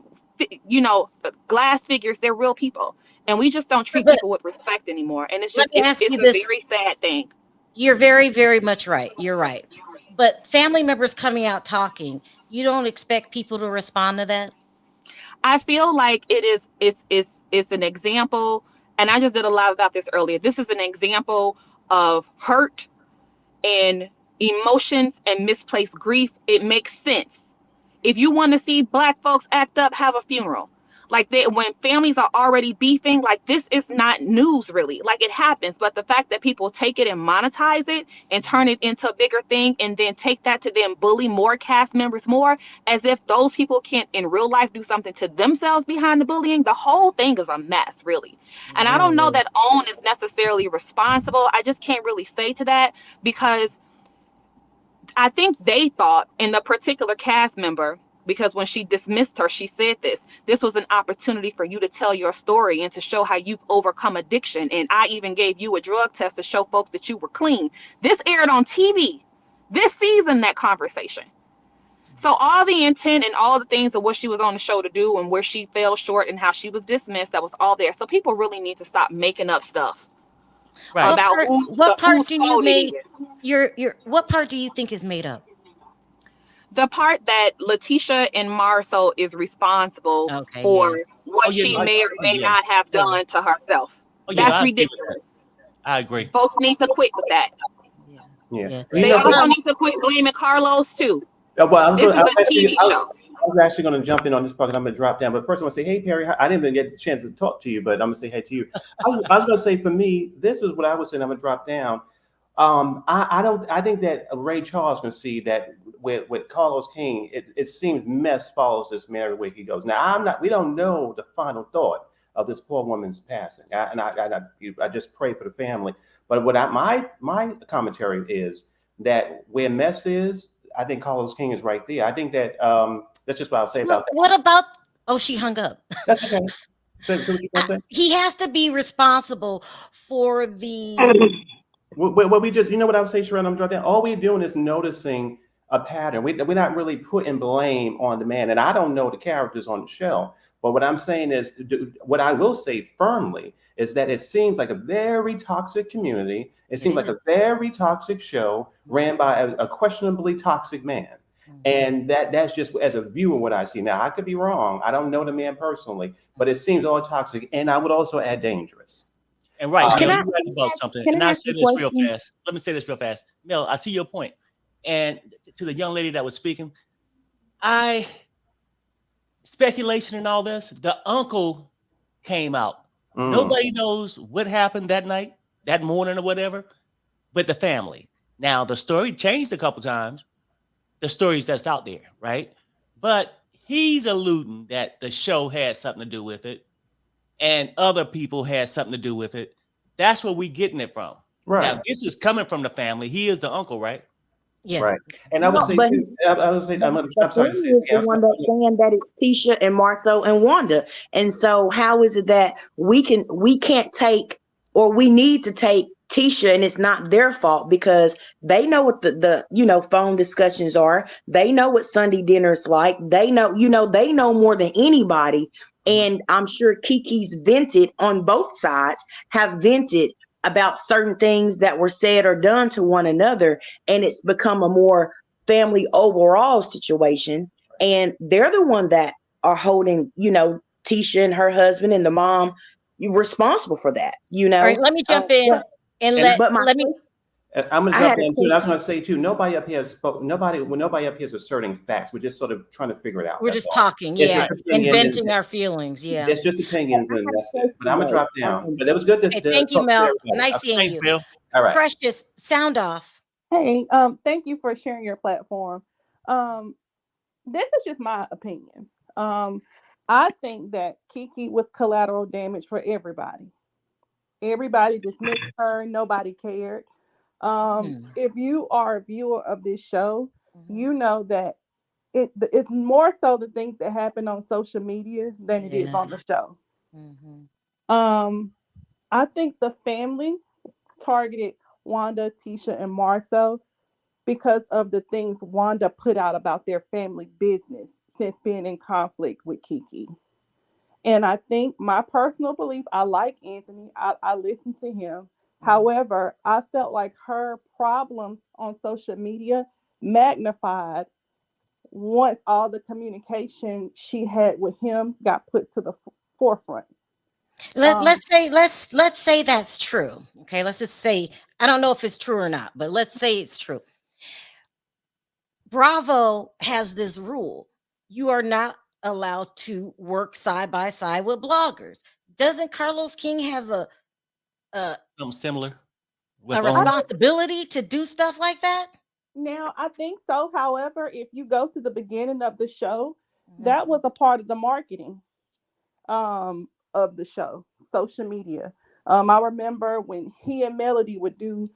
Speaker 10: glass figures. They're real people. And we just don't treat people with respect anymore. And it's just, it's a very sad thing.
Speaker 2: You're very, very much right. You're right. But family members coming out talking, you don't expect people to respond to that?
Speaker 10: I feel like it's an example, and I just did a live about this earlier. This is an example of hurt and emotions and misplaced grief. It makes sense. If you want to see Black folks act up, have a funeral. Like when families are already beefing, like this is not news really. Like it happens, but the fact that people take it and monetize it and turn it into a bigger thing, and then take that to then bully more cast members more, as if those people can't in real life do something to themselves behind the bullying. The whole thing is a mess, really. And I don't know that OWN is necessarily responsible. I just can't really say to that, because I think they thought, in the particular cast member, because when she dismissed her, she said this was an opportunity for you to tell your story and to show how you've overcome addiction. And I even gave you a drug test to show folks that you were clean. This aired on TV this season, that conversation. So all the intent and all the things of what she was on the show to do and where she fell short and how she was dismissed, that was all there. So people really need to stop making up stuff about
Speaker 2: what part do you make your what part do you think is made up?
Speaker 10: The part that Letitia and Marceau is responsible for what she may or may not have done to herself. That's ridiculous.
Speaker 3: I agree.
Speaker 10: Folks need to quit with that.
Speaker 7: Yeah.
Speaker 10: They also need to quit blaming Carlos too.
Speaker 7: Well,
Speaker 10: this is a TV show.
Speaker 7: I was actually going to jump in on this part, and I'm going to drop down. But first, I want to say, hey, Perry, I didn't even get the chance to talk to you, but I'm going to say hey to you. I was going to say, for me, this is what I was saying. I'm going to drop down. I think that Ray Charles can see that with Carlos King, it seems mess follows this man everywhere he goes. Now, we don't know the final thought of this poor woman's passing. I just pray for the family. But my commentary is that where mess is, I think Carlos King is right there. I think that that's just what I'll say about that.
Speaker 2: What about? Oh, she hung up.
Speaker 7: That's okay. So what you gonna say?
Speaker 2: He has to be responsible for the.
Speaker 7: Well, we just, you know what I would say, Sharrell, I'm dropping down. All we're doing is noticing a pattern. We're not really putting blame on the man. And I don't know the characters on the show. But what I'm saying is, what I will say firmly is that it seems like a very toxic community. It seems like a very toxic show ran by a questionably toxic man. And that's just as a viewer what I see. Now, I could be wrong. I don't know the man personally, but it seems all toxic. And I would also add dangerous.
Speaker 3: And right, Mel, you're right about something. And I say this real fast. Let me say this real fast. Mel, I see your point. And to the young lady that was speaking, speculation and all this, the uncle came out. Nobody knows what happened that night, that morning or whatever, but the family. Now, the story changed a couple times, the stories that's out there, right? But he's alluding that the show had something to do with it and other people had something to do with it. That's where we're getting it from. Right. Now, this is coming from the family. He is the uncle, right?
Speaker 2: Yeah.
Speaker 7: Right. And I would say, I'm sorry to say,
Speaker 6: the one that's saying that it's Tisha and Marceau and Wanda. And so how is it that we can't take, or we need to take Tisha, and it's not their fault because they know what the phone discussions are. They know what Sunday dinner's like. They know more than anybody. And I'm sure Kiki's vented on both sides, have vented about certain things that were said or done to one another. And it's become a more family overall situation. And they're the one that are holding, Tisha and her husband and the mom responsible for that, All
Speaker 2: right, let me jump in and let me.
Speaker 7: I'm going to jump in too. And I was going to say too, nobody up here spoke. Nobody up here is asserting facts. We're just sort of trying to figure it out.
Speaker 2: We're just talking, and venting our feelings. Yeah,
Speaker 7: it's just opinions, and that's it. But I'm going to drop down. But it was good.
Speaker 2: Thank you, Mel. Nice seeing you.
Speaker 3: Bill.
Speaker 7: All right.
Speaker 2: Precious, sound off.
Speaker 12: Hey, thank you for sharing your platform. This is just my opinion. I think that Kiki was collateral damage for everybody. Everybody dismissed her. Nobody cared. If you are a viewer of this show, you know that it's more so the things that happen on social media than it is on the show. I think the family targeted Wanda, Tisha, and Marceau because of the things Wanda put out about their family business since being in conflict with Kiki. And I think my personal belief, I like Anthony. I listen to him. However, I felt like her problems on social media magnified once all the communication she had with him got put to the forefront.
Speaker 2: Let's say that's true. Okay, let's just say, I don't know if it's true or not, but let's say it's true. Bravo has this rule: you are not allowed to work side by side with bloggers. Doesn't Carlos King have
Speaker 3: something similar?
Speaker 2: A responsibility to do stuff like that?
Speaker 12: Now, I think so. However, if you go to the beginning of the show, that was a part of the marketing of the show, social media. I remember when he and Melody would do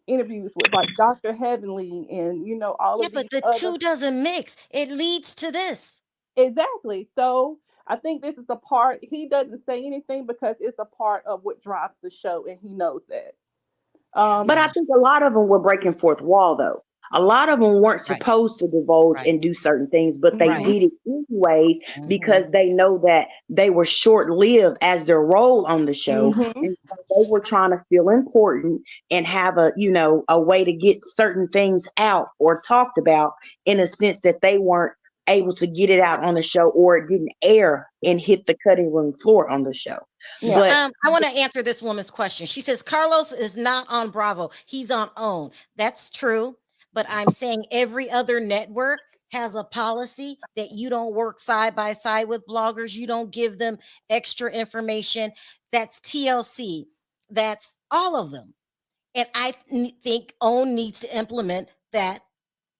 Speaker 12: interviews with like Dr. Heavenly and all of these
Speaker 2: but the
Speaker 12: other.
Speaker 2: two doesn't mix. It leads to this.
Speaker 12: Exactly. So I think this is a part. He doesn't say anything because it's a part of what drives the show, and he knows that.
Speaker 6: But I think a lot of them were breaking fourth wall, though. A lot of them weren't supposed to divulge and do certain things, but they did it anyways because they know that they were short-lived as their role on the show, and so they were trying to feel important and have a way to get certain things out or talked about in a sense that they weren't able to get it out on the show, or it didn't air and hit the cutting room floor on the show.
Speaker 2: Yeah. But I want to answer this woman's question. She says Carlos is not on Bravo. He's on OWN. That's true. But I'm saying every other network has a policy that you don't work side by side with bloggers. You don't give them extra information. That's TLC. That's all of them. And I think OWN needs to implement that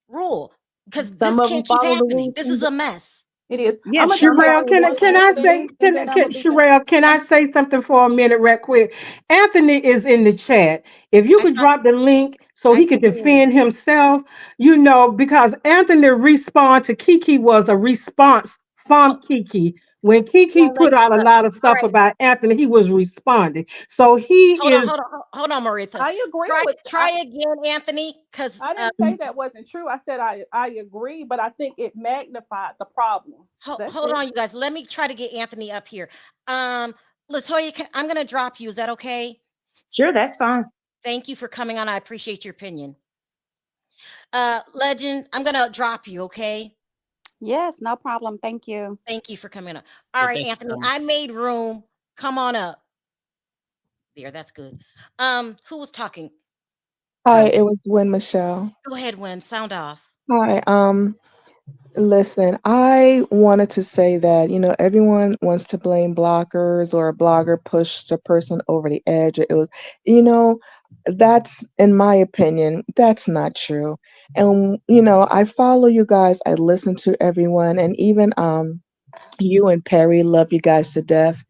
Speaker 2: rule because this can't keep happening. This is a mess.
Speaker 12: It is.
Speaker 11: Yeah, Sharrell, can I say, Sharrell, can I say something for a minute, right quick? Anthony is in the chat. If you could drop the link so he could defend himself, because Anthony respond to Kiki was a response from Kiki. When Kiki put out a lot of stuff about Anthony, he was responding. So
Speaker 2: hold on, Maritha.
Speaker 12: I agree
Speaker 2: try again, Anthony, because
Speaker 12: I didn't say that wasn't true. I said I agree, but I think it magnified the problem.
Speaker 2: Hold on, you guys. Let me try to get Anthony up here. Latoya, I'm going to drop you. Is that okay?
Speaker 6: Sure, that's fine.
Speaker 2: Thank you for coming on. I appreciate your opinion. Legend, I'm going to drop you, okay?
Speaker 8: Yes, no problem. Thank you.
Speaker 2: Thank you for coming up. All right, Anthony, I made room. Come on up. There, that's good. Who was talking?
Speaker 13: Hi, it was Wynn Michelle.
Speaker 2: Go ahead, Wynn. Sound off.
Speaker 13: Hi. Listen, I wanted to say that, everyone wants to blame bloggers or a blogger pushed a person over the edge. It was, that's, in my opinion, that's not true. And, I follow you guys. I listen to everyone. And even you and Perry, love you guys to death.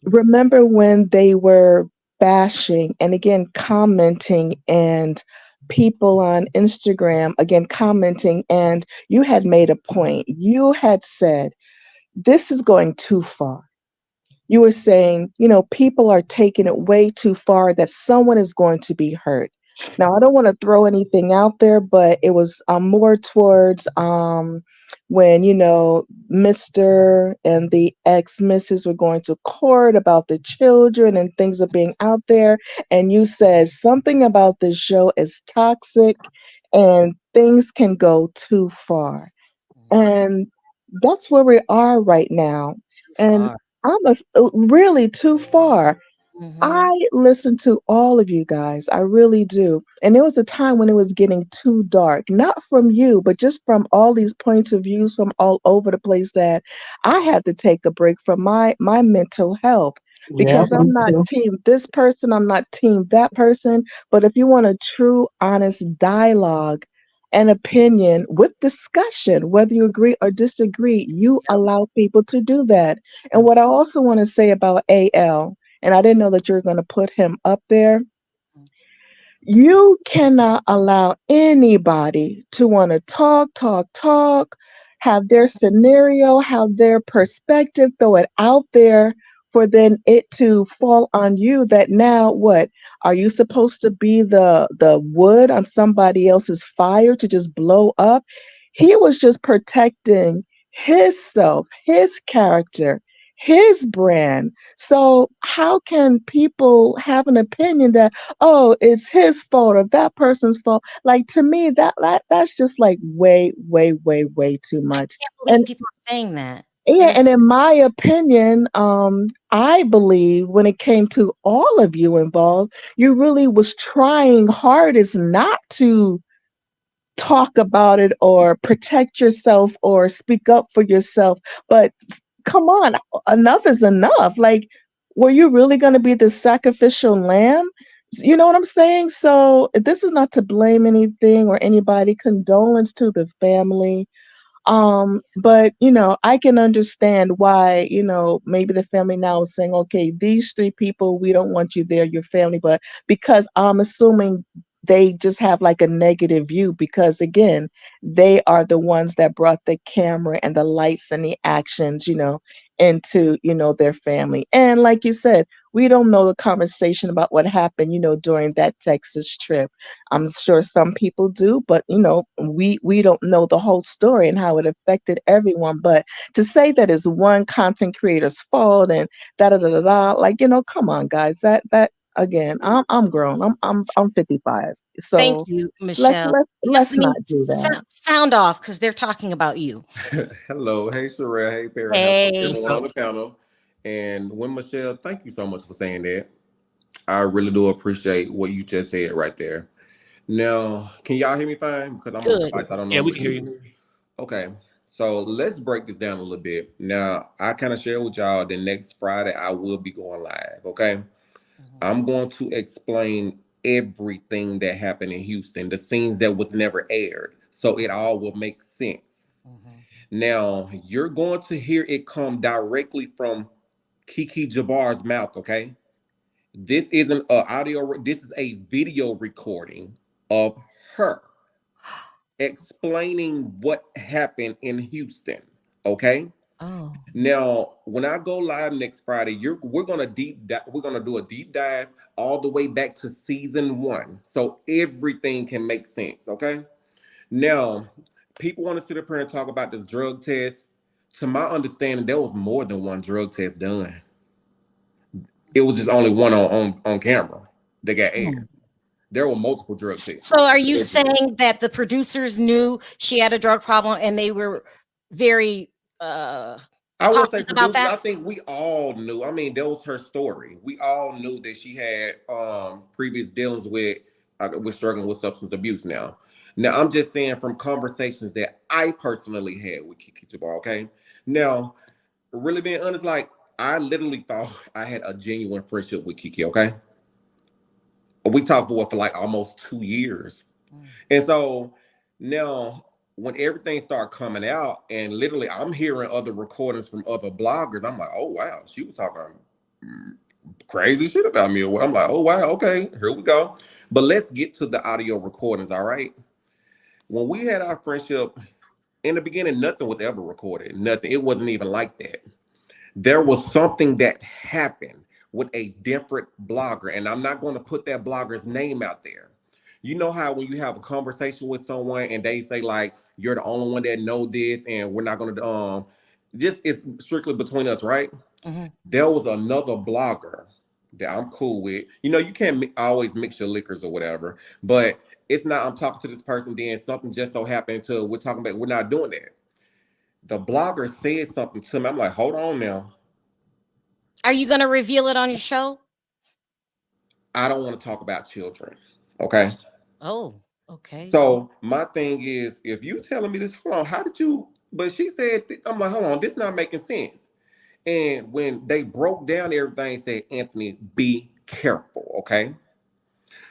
Speaker 13: Remember when they were bashing and again commenting, and people on Instagram again commenting, and you had made a point. You had said, this is going too far. You were saying, people are taking it way too far, that someone is going to be hurt. Now, I don't want to throw anything out there, but it was more towards when, Mr. and the ex-missus were going to court about the children and things are being out there. And you said something about this show is toxic and things can go too far. And that's where we are right now. And I'm really too far. I listen to all of you guys. I really do. And there was a time when it was getting too dark, not from you, but just from all these points of views from all over the place, that I had to take a break from my mental health, because I'm not team this person, I'm not team that person. But if you want a true, honest dialogue and opinion with discussion, whether you agree or disagree, you allow people to do that. And what I also want to say about AL, and I didn't know that you were going to put him up there. You cannot allow anybody to want to talk, have their scenario, have their perspective, throw it out there for then it to fall on you. That now what? Are you supposed to be the wood on somebody else's fire to just blow up? He was just protecting his self, his character, his brand. So how can people have an opinion that, oh, it's his fault or that person's fault? Like, to me, that's just like way too much.
Speaker 2: I can't believe people are saying that.
Speaker 13: Yeah, and in my opinion, I believe when it came to all of you involved, you really was trying hardest not to talk about it or protect yourself or speak up for yourself. But come on, enough is enough. Like, were you really going to be the sacrificial lamb? You know what I'm saying? So this is not to blame anything or anybody. Condolence to the family. But I can understand why, maybe the family now is saying, okay, these three people, we don't want you there, your family, but because I'm assuming they just have like a negative view because again, they are the ones that brought the camera and the lights and the actions, into, their family. And like you said, we don't know the conversation about what happened, during that Texas trip. I'm sure some people do, but we don't know the whole story and how it affected everyone. But to say that it's one content creator's fault and da da da da da, like come on, guys. That again, I'm grown. I'm 55.
Speaker 2: Thank
Speaker 13: So
Speaker 2: you,
Speaker 13: let's
Speaker 2: Michelle.
Speaker 13: let's let's
Speaker 2: Anthony,
Speaker 13: not do that.
Speaker 2: sound off because they're talking about you.
Speaker 14: Hello, hey Sharrell, hey Perry,
Speaker 2: Hey.
Speaker 14: everyone on the panel. And when Michelle, thank you so much for saying that. I really do appreciate what you just said right there. Now, can y'all hear me fine? Because I'm on the device. I don't know.
Speaker 3: Yeah, we can hear you.
Speaker 14: Okay, so let's break this down a little bit. Now, I kind of share with y'all the next Friday I will be going live. Okay, I'm going to explain everything that happened in Houston, the scenes that was never aired, so it all will make sense. Now, you're going to hear it come directly from Kiki Jabbar's mouth. Okay, this isn't an audio. This is a video recording of her explaining what happened in Houston. Okay.
Speaker 2: Oh.
Speaker 14: Now, when I go live next Friday, we're gonna do a deep dive all the way back to season 1, so everything can make sense. Okay. Now, people want to sit up here and talk about this drug test. To my understanding, there was more than one drug test done. It was just only one on camera that got aired. There were multiple drug tests.
Speaker 2: So are you saying that the producers knew she had a drug problem and they were very
Speaker 14: I would say
Speaker 2: about
Speaker 14: producers,
Speaker 2: that?
Speaker 14: I think we all knew. I mean, that was her story. We all knew that she had previous dealings with struggling with substance abuse now. Now, I'm just saying from conversations that I personally had with Kiki Jabbar, okay? Now, really being honest, like, I literally thought I had a genuine friendship with Kiki, okay? We talked for like almost 2 years. And so now when everything started coming out and literally I'm hearing other recordings from other bloggers, I'm like, oh wow, she was talking crazy shit about me. I'm like, oh wow, okay, here we go. But let's get to the audio recordings, all right? When we had our friendship, in the beginning, nothing was ever recorded. Nothing. It wasn't even like that. There was something that happened with a different blogger, and I'm not going to put that blogger's name out there. You know how when you have a conversation with someone and they say like, you're the only one that know this and we're not going to just, it's strictly between us, right? There was another blogger that I'm cool with. You can't always mix your liquors or whatever, but it's not, I'm talking to this person, then something just so happened to, we're talking about, we're not doing that. The blogger said something to me. I'm like, hold on now.
Speaker 2: Are you going to reveal it on your show?
Speaker 14: I don't want to talk about children. Okay.
Speaker 2: Oh, okay.
Speaker 14: So my thing is, if you telling me this, hold on, how did you? But she said, I'm like, hold on, this not making sense. And when they broke down everything, said, Anthony, be careful. Okay.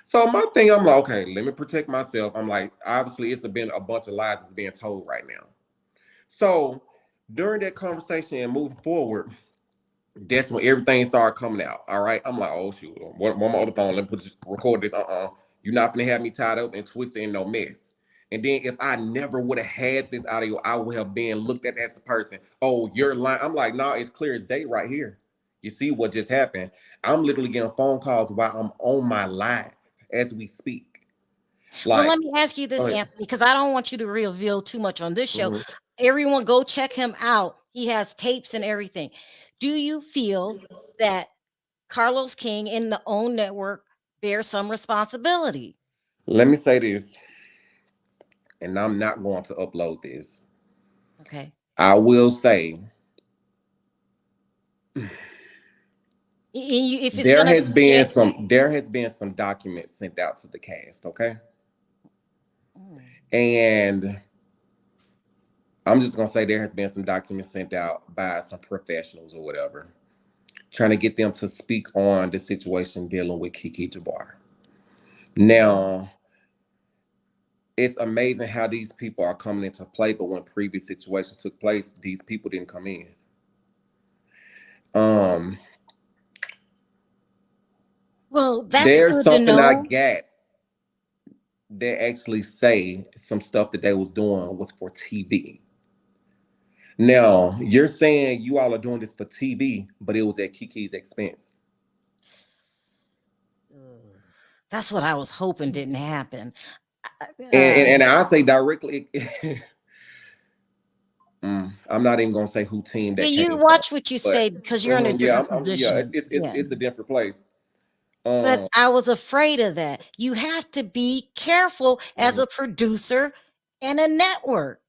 Speaker 14: So my thing, I'm like, okay, let me protect myself. I'm like, obviously, it's been a bunch of lies that's being told right now. So during that conversation and moving forward, that's when everything started coming out. All right. I'm like, oh shoot, one more other phone. Let me record this. You're not gonna have me tied up and twisted in no mess. And then if I never would have had this audio, I would have been looked at as the person. Oh, you're lying. I'm like, nah, it's clear as day right here. You see what just happened? I'm literally getting phone calls while I'm on my live as we speak.
Speaker 2: Like, well, let me ask you this, Anthony, because I don't want you to reveal too much on this show. Everyone go check him out. He has tapes and everything. Do you feel that Carlos King in the OWN network bears some responsibility?
Speaker 14: Let me say this, and I'm not going to upload this.
Speaker 2: Okay.
Speaker 14: I will say,
Speaker 2: if it's
Speaker 14: there has been some documents sent out to the cast, okay? And I'm just gonna say there has been some documents sent out by some professionals or whatever, trying to get them to speak on the situation dealing with Keke Jabbar. Now, it's amazing how these people are coming into play, but when previous situations took place, these people didn't come in.
Speaker 2: Well, that's
Speaker 14: there's
Speaker 2: good to
Speaker 14: something I
Speaker 2: know.
Speaker 14: got that actually say some stuff that they was doing was for TV. Now, you're saying you all are doing this for TV, but it was at Kiki's expense.
Speaker 2: That's what I was hoping didn't happen.
Speaker 14: And I say directly, I'm not even gonna say who team that
Speaker 2: Yeah,
Speaker 14: came
Speaker 2: you
Speaker 14: from,
Speaker 2: watch what you
Speaker 14: but
Speaker 2: say because you're in a different position.
Speaker 14: it's a different place.
Speaker 2: But I was afraid of that. You have to be careful as a producer and a network.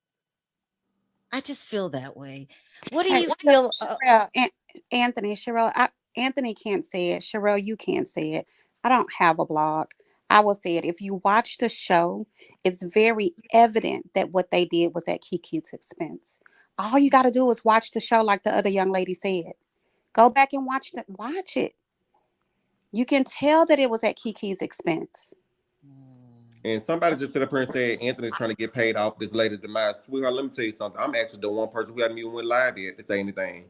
Speaker 2: I just feel that way. What do you feel?
Speaker 8: Sharrell, Anthony, Sharrell, Anthony can't say it. Sharrell, you can't say it. I don't have a blog. I will say it. If you watch the show, it's very evident that what they did was at Kiki's expense. All you got to do is watch the show, like the other young lady said. Go back and watch it. You can tell that it was at Kiki's expense.
Speaker 14: And somebody just sit up here and said Anthony's trying to get paid off this lady's demise. Sweetheart, let me tell you something. I'm actually the one person who hasn't even went live yet to say anything.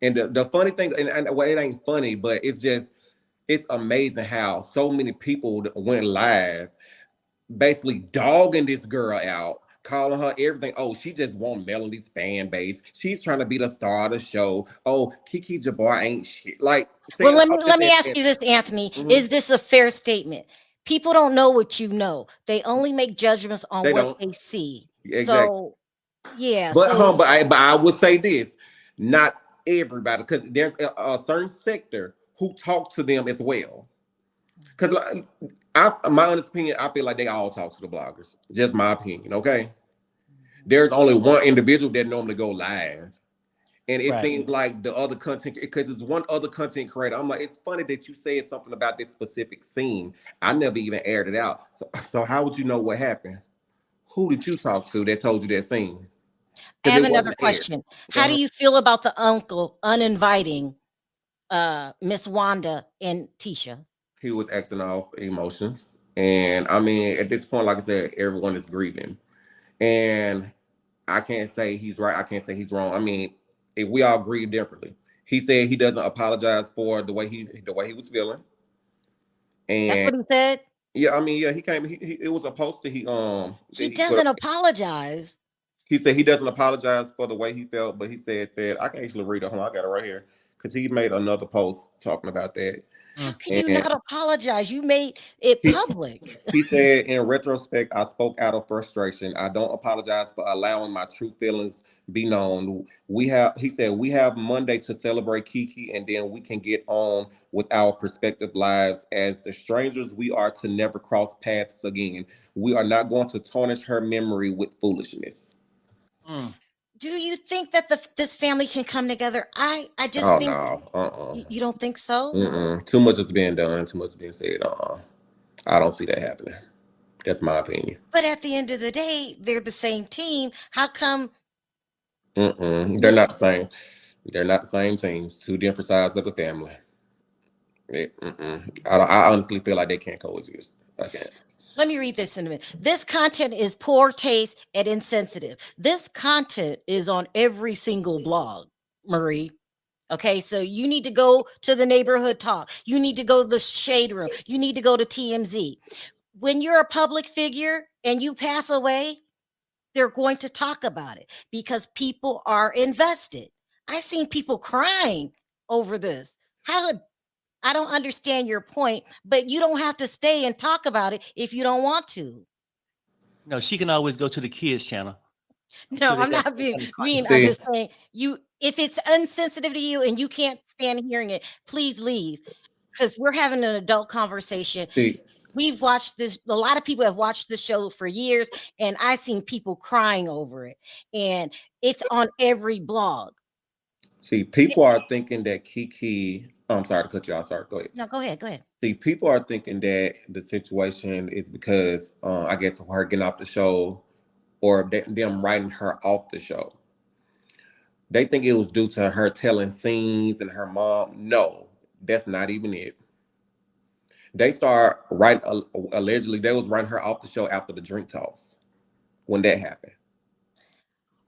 Speaker 14: And the funny thing, and well, it ain't funny, but it's amazing how so many people went live, basically dogging this girl out, calling her everything. Oh, she just won Melanie's fan base. She's trying to be the star of the show. Oh, Keke Jabbar ain't shit. Like,
Speaker 2: well, let me ask you this, Anthony. Is this a fair statement? People don't know what you know. They only make judgments on what they see.
Speaker 14: Exactly.
Speaker 2: So, yeah.
Speaker 14: But I would say this: not everybody, because there's a certain sector who talk to them as well. Because my honest opinion, I feel like they all talk to the bloggers. Just my opinion, okay? There's only one individual that normally go live. And it seems like the other content, because it's one other content creator. I'm like, it's funny that you said something about this specific scene. I never even aired it out. So how would you know what happened? Who did you talk to that told you that scene?
Speaker 2: I have another question. How do you feel about the uncle uninviting Miss Wanda and Tisha?
Speaker 14: He was acting off emotions. And I mean, at this point, like I said, everyone is grieving. And I can't say he's right. I can't say he's wrong. I mean, we all grieve differently. He said he doesn't apologize for the way he was feeling. And
Speaker 2: that's what he said.
Speaker 14: Yeah, I mean, yeah, he came. It was a post that he
Speaker 2: doesn't apologize.
Speaker 14: He said he doesn't apologize for the way he felt, but he said that I can actually read it. Hold on, I got it right here because he made another post talking about that.
Speaker 2: How can you not apologize? You made it public.
Speaker 14: He said, in retrospect, I spoke out of frustration. I don't apologize for allowing my true feelings be known. He said, we have Monday to celebrate Kiki, and then we can get on with our prospective lives. As the strangers we are to never cross paths again. We are not going to tarnish her memory with foolishness.
Speaker 2: Do you think that this family can come together? I just think no. You don't think so?
Speaker 14: Too much is being done, too much is being said. I don't see that happening. That's my opinion.
Speaker 2: But at the end of the day, they're the same team. How come?
Speaker 14: They're not the same. They're not the same teams. Two different sides of the family. I honestly feel like they can't coexist. I can't.
Speaker 2: Let me read this in a minute. This content is poor taste and insensitive. This content is on every single blog, Marie. Okay, so you need to go to the neighborhood talk. You need to go to the shade room. You need to go to TMZ. When you're a public figure and you pass away, they're going to talk about it because people are invested. I've seen people crying over this. I don't understand your point, but you don't have to stay and talk about it if you don't want to.
Speaker 3: No, she can always go to the kids channel.
Speaker 2: No, I'm not being mean. I'm just saying, if it's insensitive to you and you can't stand hearing it, please leave, because we're having an adult conversation. We've watched this. A lot of people have watched this show for years, and I've seen people crying over it, and it's on every blog.
Speaker 14: See, people are thinking that Kiki. I'm sorry to cut you off. Sorry, go ahead.
Speaker 2: No, go ahead. Go ahead.
Speaker 14: See, people are thinking that the situation is because, I guess, of her getting off the show or them writing her off the show. They think it was due to her telling scenes and her mom. No, that's not even it. They start right allegedly they was running her off the show after the drink toss when that happened.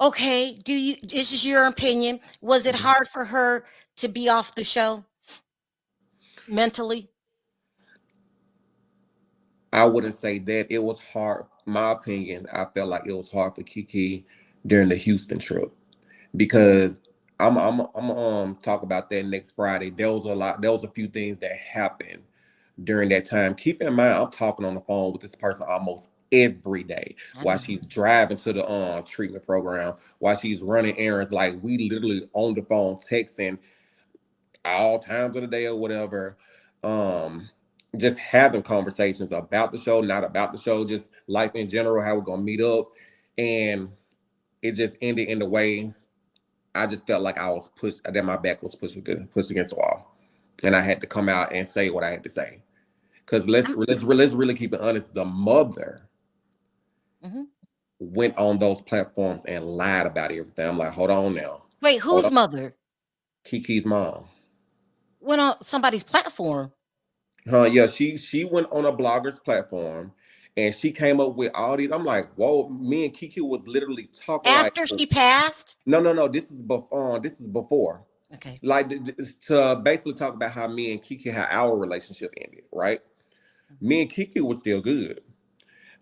Speaker 2: Okay, this is your opinion. Was it hard for her to be off the show mentally?
Speaker 14: I wouldn't say that. It was hard. My opinion, I felt like it was hard for Kiki during the Houston trip because I'm talk about that next Friday. There was a few things that happened during that time. Keep in mind, I'm talking on the phone with this person almost every day while she's driving to the treatment program, while she's running errands. Like, we literally on the phone texting all times of the day or whatever. Just having conversations about the show, not about the show, just life in general, how we're gonna meet up. And it just ended in the way I just felt like I was pushed, that my back was pushed against the wall. And I had to come out and say what I had to say. Because let's really keep it honest. The mother went on those platforms and lied about everything. I'm like, hold on now.
Speaker 2: Wait, whose mother?
Speaker 14: Kiki's mom.
Speaker 2: Went on somebody's platform.
Speaker 14: Yeah, she went on a blogger's platform and she came up with all these. I'm like, whoa, me and Kiki was literally talking
Speaker 2: after she passed.
Speaker 14: No, this is before.
Speaker 2: Okay.
Speaker 14: Like, to basically talk about how me and Kiki, how our relationship ended, right? Me and Kiki was still good.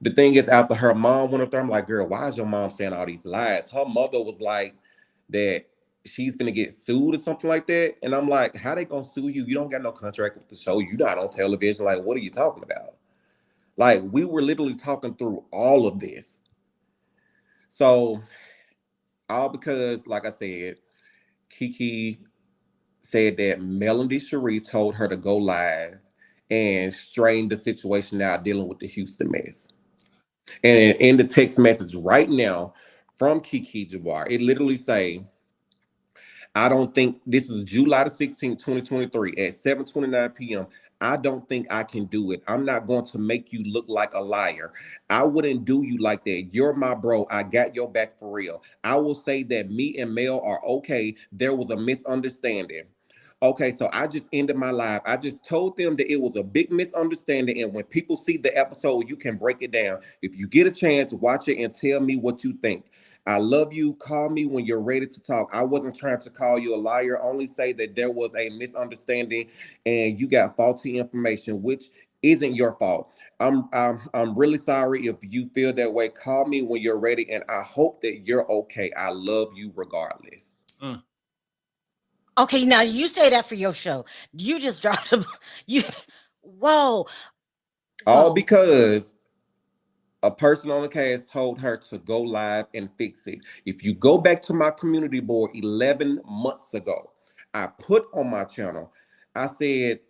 Speaker 14: The thing is, after her mom went up there, I'm like, girl, why is your mom saying all these lies? Her mother was like that she's gonna get sued or something like that. And I'm like, how they gonna sue you? You don't got no contract with the show. You're not on television. Like, what are you talking about? Like, we were literally talking through all of this. So, all because, like I said, Kiki said that Melody Cherie told her to go live and straighten the situation out dealing with the Houston mess. And in the text message right now from Keke Jabbar, it literally say, I don't think, this is July the 16th, 2023 at 7:29 p.m. I don't think I can do it. I'm not going to make you look like a liar. I wouldn't do you like that. You're my bro. I got your back for real. I will say that me and Mel are okay. There was a misunderstanding. Okay, so I just ended my live. I just told them that it was a big misunderstanding. And when people see the episode, you can break it down. If you get a chance, watch it and tell me what you think. I love you. Call me when you're ready to talk. I wasn't trying to call you a liar. Only say that there was a misunderstanding and you got faulty information, which isn't your fault. I'm really sorry if you feel that way. Call me when you're ready, and I hope that you're okay. I love you regardless.
Speaker 2: Okay, now you say that for your show. You just dropped whoa.
Speaker 14: All because a person on the cast told her to go live and fix it. If you go back to my community board 11 months ago, I put on my channel, I said,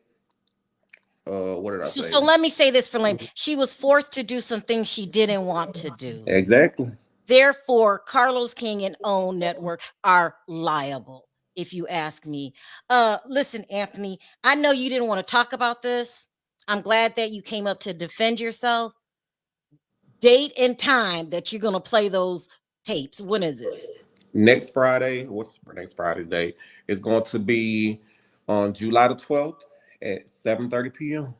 Speaker 14: what did I say?
Speaker 2: So let me say this for Lane. She was forced to do some things she didn't want to do.
Speaker 14: Exactly.
Speaker 2: Therefore, Carlos King and OWN Network are liable, if you ask me. Listen, Anthony, I know you didn't want to talk about this. I'm glad that you came up to defend yourself. Date and time that you're going to play those tapes. When is it?
Speaker 14: Next Friday. What's next Friday's date? It's going to be on July the 12th at 7:30 p.m.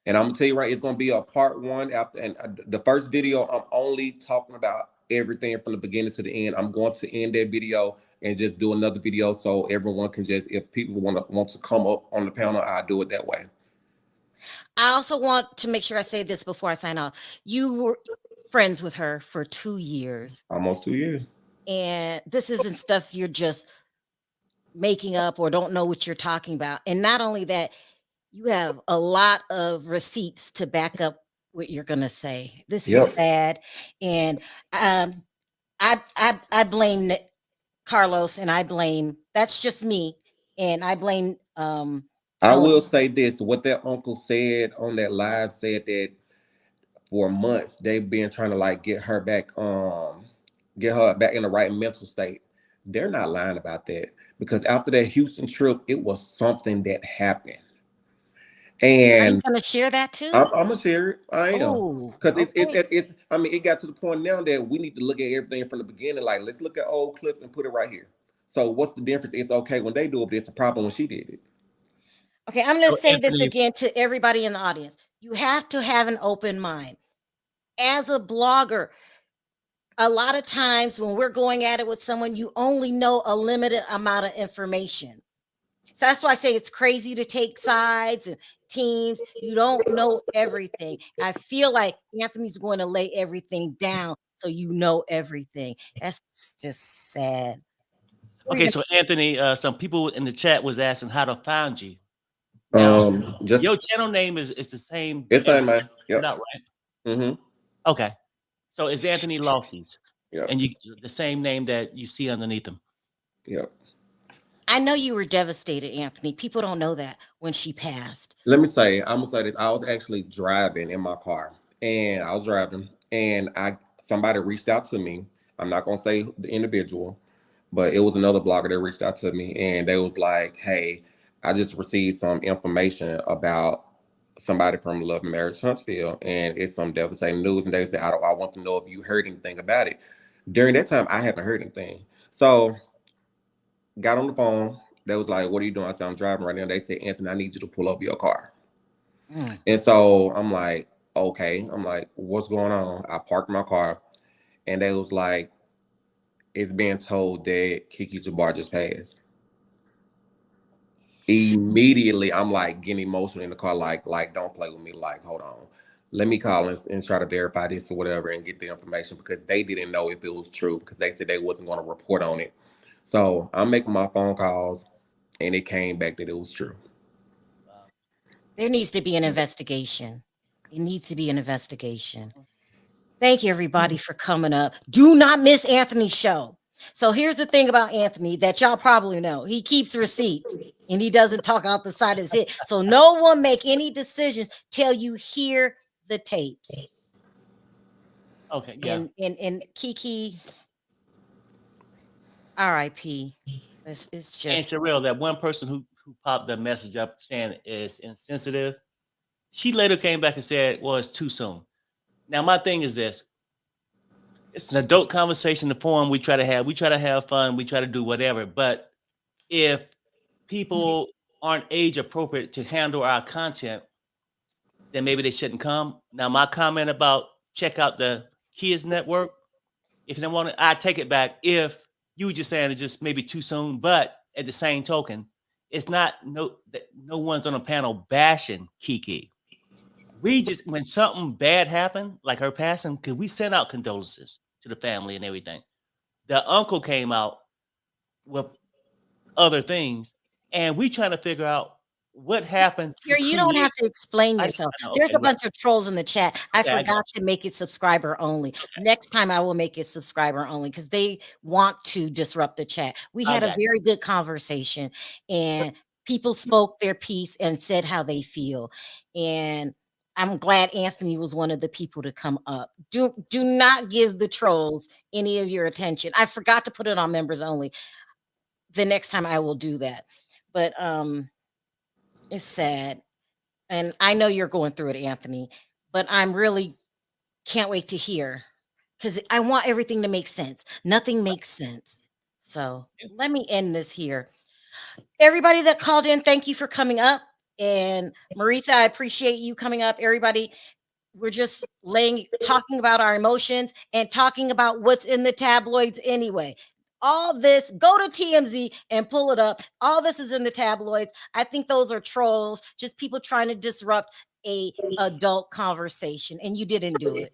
Speaker 14: And I'm gonna tell you right, it's gonna be a part one after. And the first video, I'm only talking about everything from the beginning to the end. I'm going to end that video and just do another video so everyone can just, if people want to come up on the panel, I'll do it that way.
Speaker 2: I also want to make sure I say this before I sign off. You were friends with her for 2 years.
Speaker 14: Almost 2 years.
Speaker 2: And this isn't stuff you're just making up or don't know what you're talking about. And not only that, you have a lot of receipts to back up what you're going to say. This is sad. And I blame Carlos, and I blame, that's just me. And I blame
Speaker 14: I will say this, what that uncle said on that live said that for months they've been trying to like get her back in the right mental state. They're not lying about that, because after that Houston trip, it was something that happened. And
Speaker 2: are you gonna share that too?
Speaker 14: I'm gonna share it. I am, because it's. I mean, it got to the point now that we need to look at everything from the beginning. Like, let's look at old clips and put it right here. So, what's the difference? It's okay when they do it, but it's a problem when she did it.
Speaker 2: Okay, I'm going to say this
Speaker 3: Anthony,
Speaker 2: again to everybody in the audience. You have to have an open mind. As a blogger, a lot of times when we're going at it with someone, you only know a limited amount of information. So that's why I say it's crazy to take sides and teams. You don't know everything. I feel like Anthony's going to lay everything down so you know everything. That's just sad.
Speaker 3: Okay, so Anthony, some people in the chat was asking how to find you. Now,
Speaker 14: just
Speaker 3: your channel name is the same.
Speaker 14: It's same, man. Yep.
Speaker 3: Not right.
Speaker 14: Mm-hmm.
Speaker 3: Okay, so it's Anthony Lofties.
Speaker 14: Yeah.
Speaker 3: And you the same name that you see underneath them.
Speaker 14: Yep.
Speaker 2: I know you were devastated, Anthony. People don't know that when she passed.
Speaker 14: Let me say, I'm gonna say this. I was actually driving in my car, and somebody reached out to me. I'm not gonna say the individual, but it was another blogger that reached out to me, and they was like, "Hey, I just received some information about somebody from Love and Marriage Huntsville, and it's some devastating news." And they said, I want to know if you heard anything about it. During that time, I haven't heard anything. So got on the phone. They was like, "What are you doing?" I said, "I'm driving right now." They said, "Anthony, I need you to pull over your car." And so I'm like, okay. I'm like, "What's going on?" I parked my car, and they was like, "It's being told that Kiki Jabbar just passed." Immediately, I'm like getting emotional in the car, like don't play with me. Like, hold on, let me call and try to verify this or whatever and get the information, because they didn't know if it was true, because they said they wasn't going to report on it. So I'm making my phone calls, and it came back that it was true.
Speaker 2: There needs to be an investigation. It needs to be an investigation. Thank you, everybody, for coming up. Do not miss Anthony's show. So here's the thing about Anthony that y'all probably know. He keeps receipts and he doesn't talk out the side of his head. So no one make any decisions till you hear the tapes.
Speaker 3: Okay, yeah.
Speaker 2: And Kiki, R.I.P. It's just.
Speaker 3: And Sharrell, that one person who popped that message up saying it's insensitive, she later came back and said, "Well, it's too soon." Now, my thing is this. It's an adult conversation, the forum we try to have. We try to have fun. We try to do whatever. But if people aren't age appropriate to handle our content, then maybe they shouldn't come. Now, my comment about check out the Kids Network, if they want to, I take it back. If you were just saying it's just maybe too soon, but at the same token, it's not no one's on a panel bashing Kiki. We just, when something bad happened, like her passing, because we sent out condolences to the family and everything. The uncle came out with other things, and we trying to figure out what happened.
Speaker 2: You don't have to explain yourself. There's a bunch of trolls in the chat. I forgot to make it subscriber only. Next time I will make it subscriber only because they want to disrupt the chat. We had a very good conversation, and people spoke their piece and said how they feel. And I'm glad Anthony was one of the people to come up. Do not give the trolls any of your attention. I forgot to put it on members only. The next time I will do that. But it's sad. And I know you're going through it, Anthony, but I'm really can't wait to hear, because I want everything to make sense. Nothing makes sense. So let me end this here. Everybody that called in, thank you for coming up. And Maritha, I appreciate you coming up. Everybody, we're just talking about our emotions and talking about what's in the tabloids anyway. All this, go to TMZ and pull it up. All this is in the tabloids. I think those are trolls, just people trying to disrupt a adult conversation, and you didn't do it.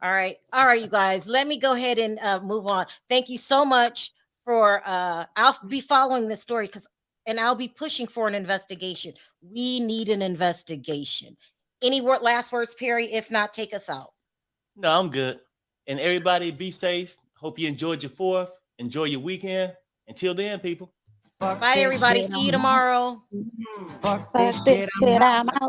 Speaker 2: All right, you guys. Let me go ahead and move on. Thank you so much for. I'll be following this story and I'll be pushing for an investigation. We need an investigation. Any last words, Perry? If not, take us out.
Speaker 3: No, I'm good. And everybody, be safe. Hope you enjoyed your 4th. Enjoy your weekend. Until then, people.
Speaker 2: Bye, everybody. See you tomorrow.
Speaker 8: Fuck this shit, I'm out.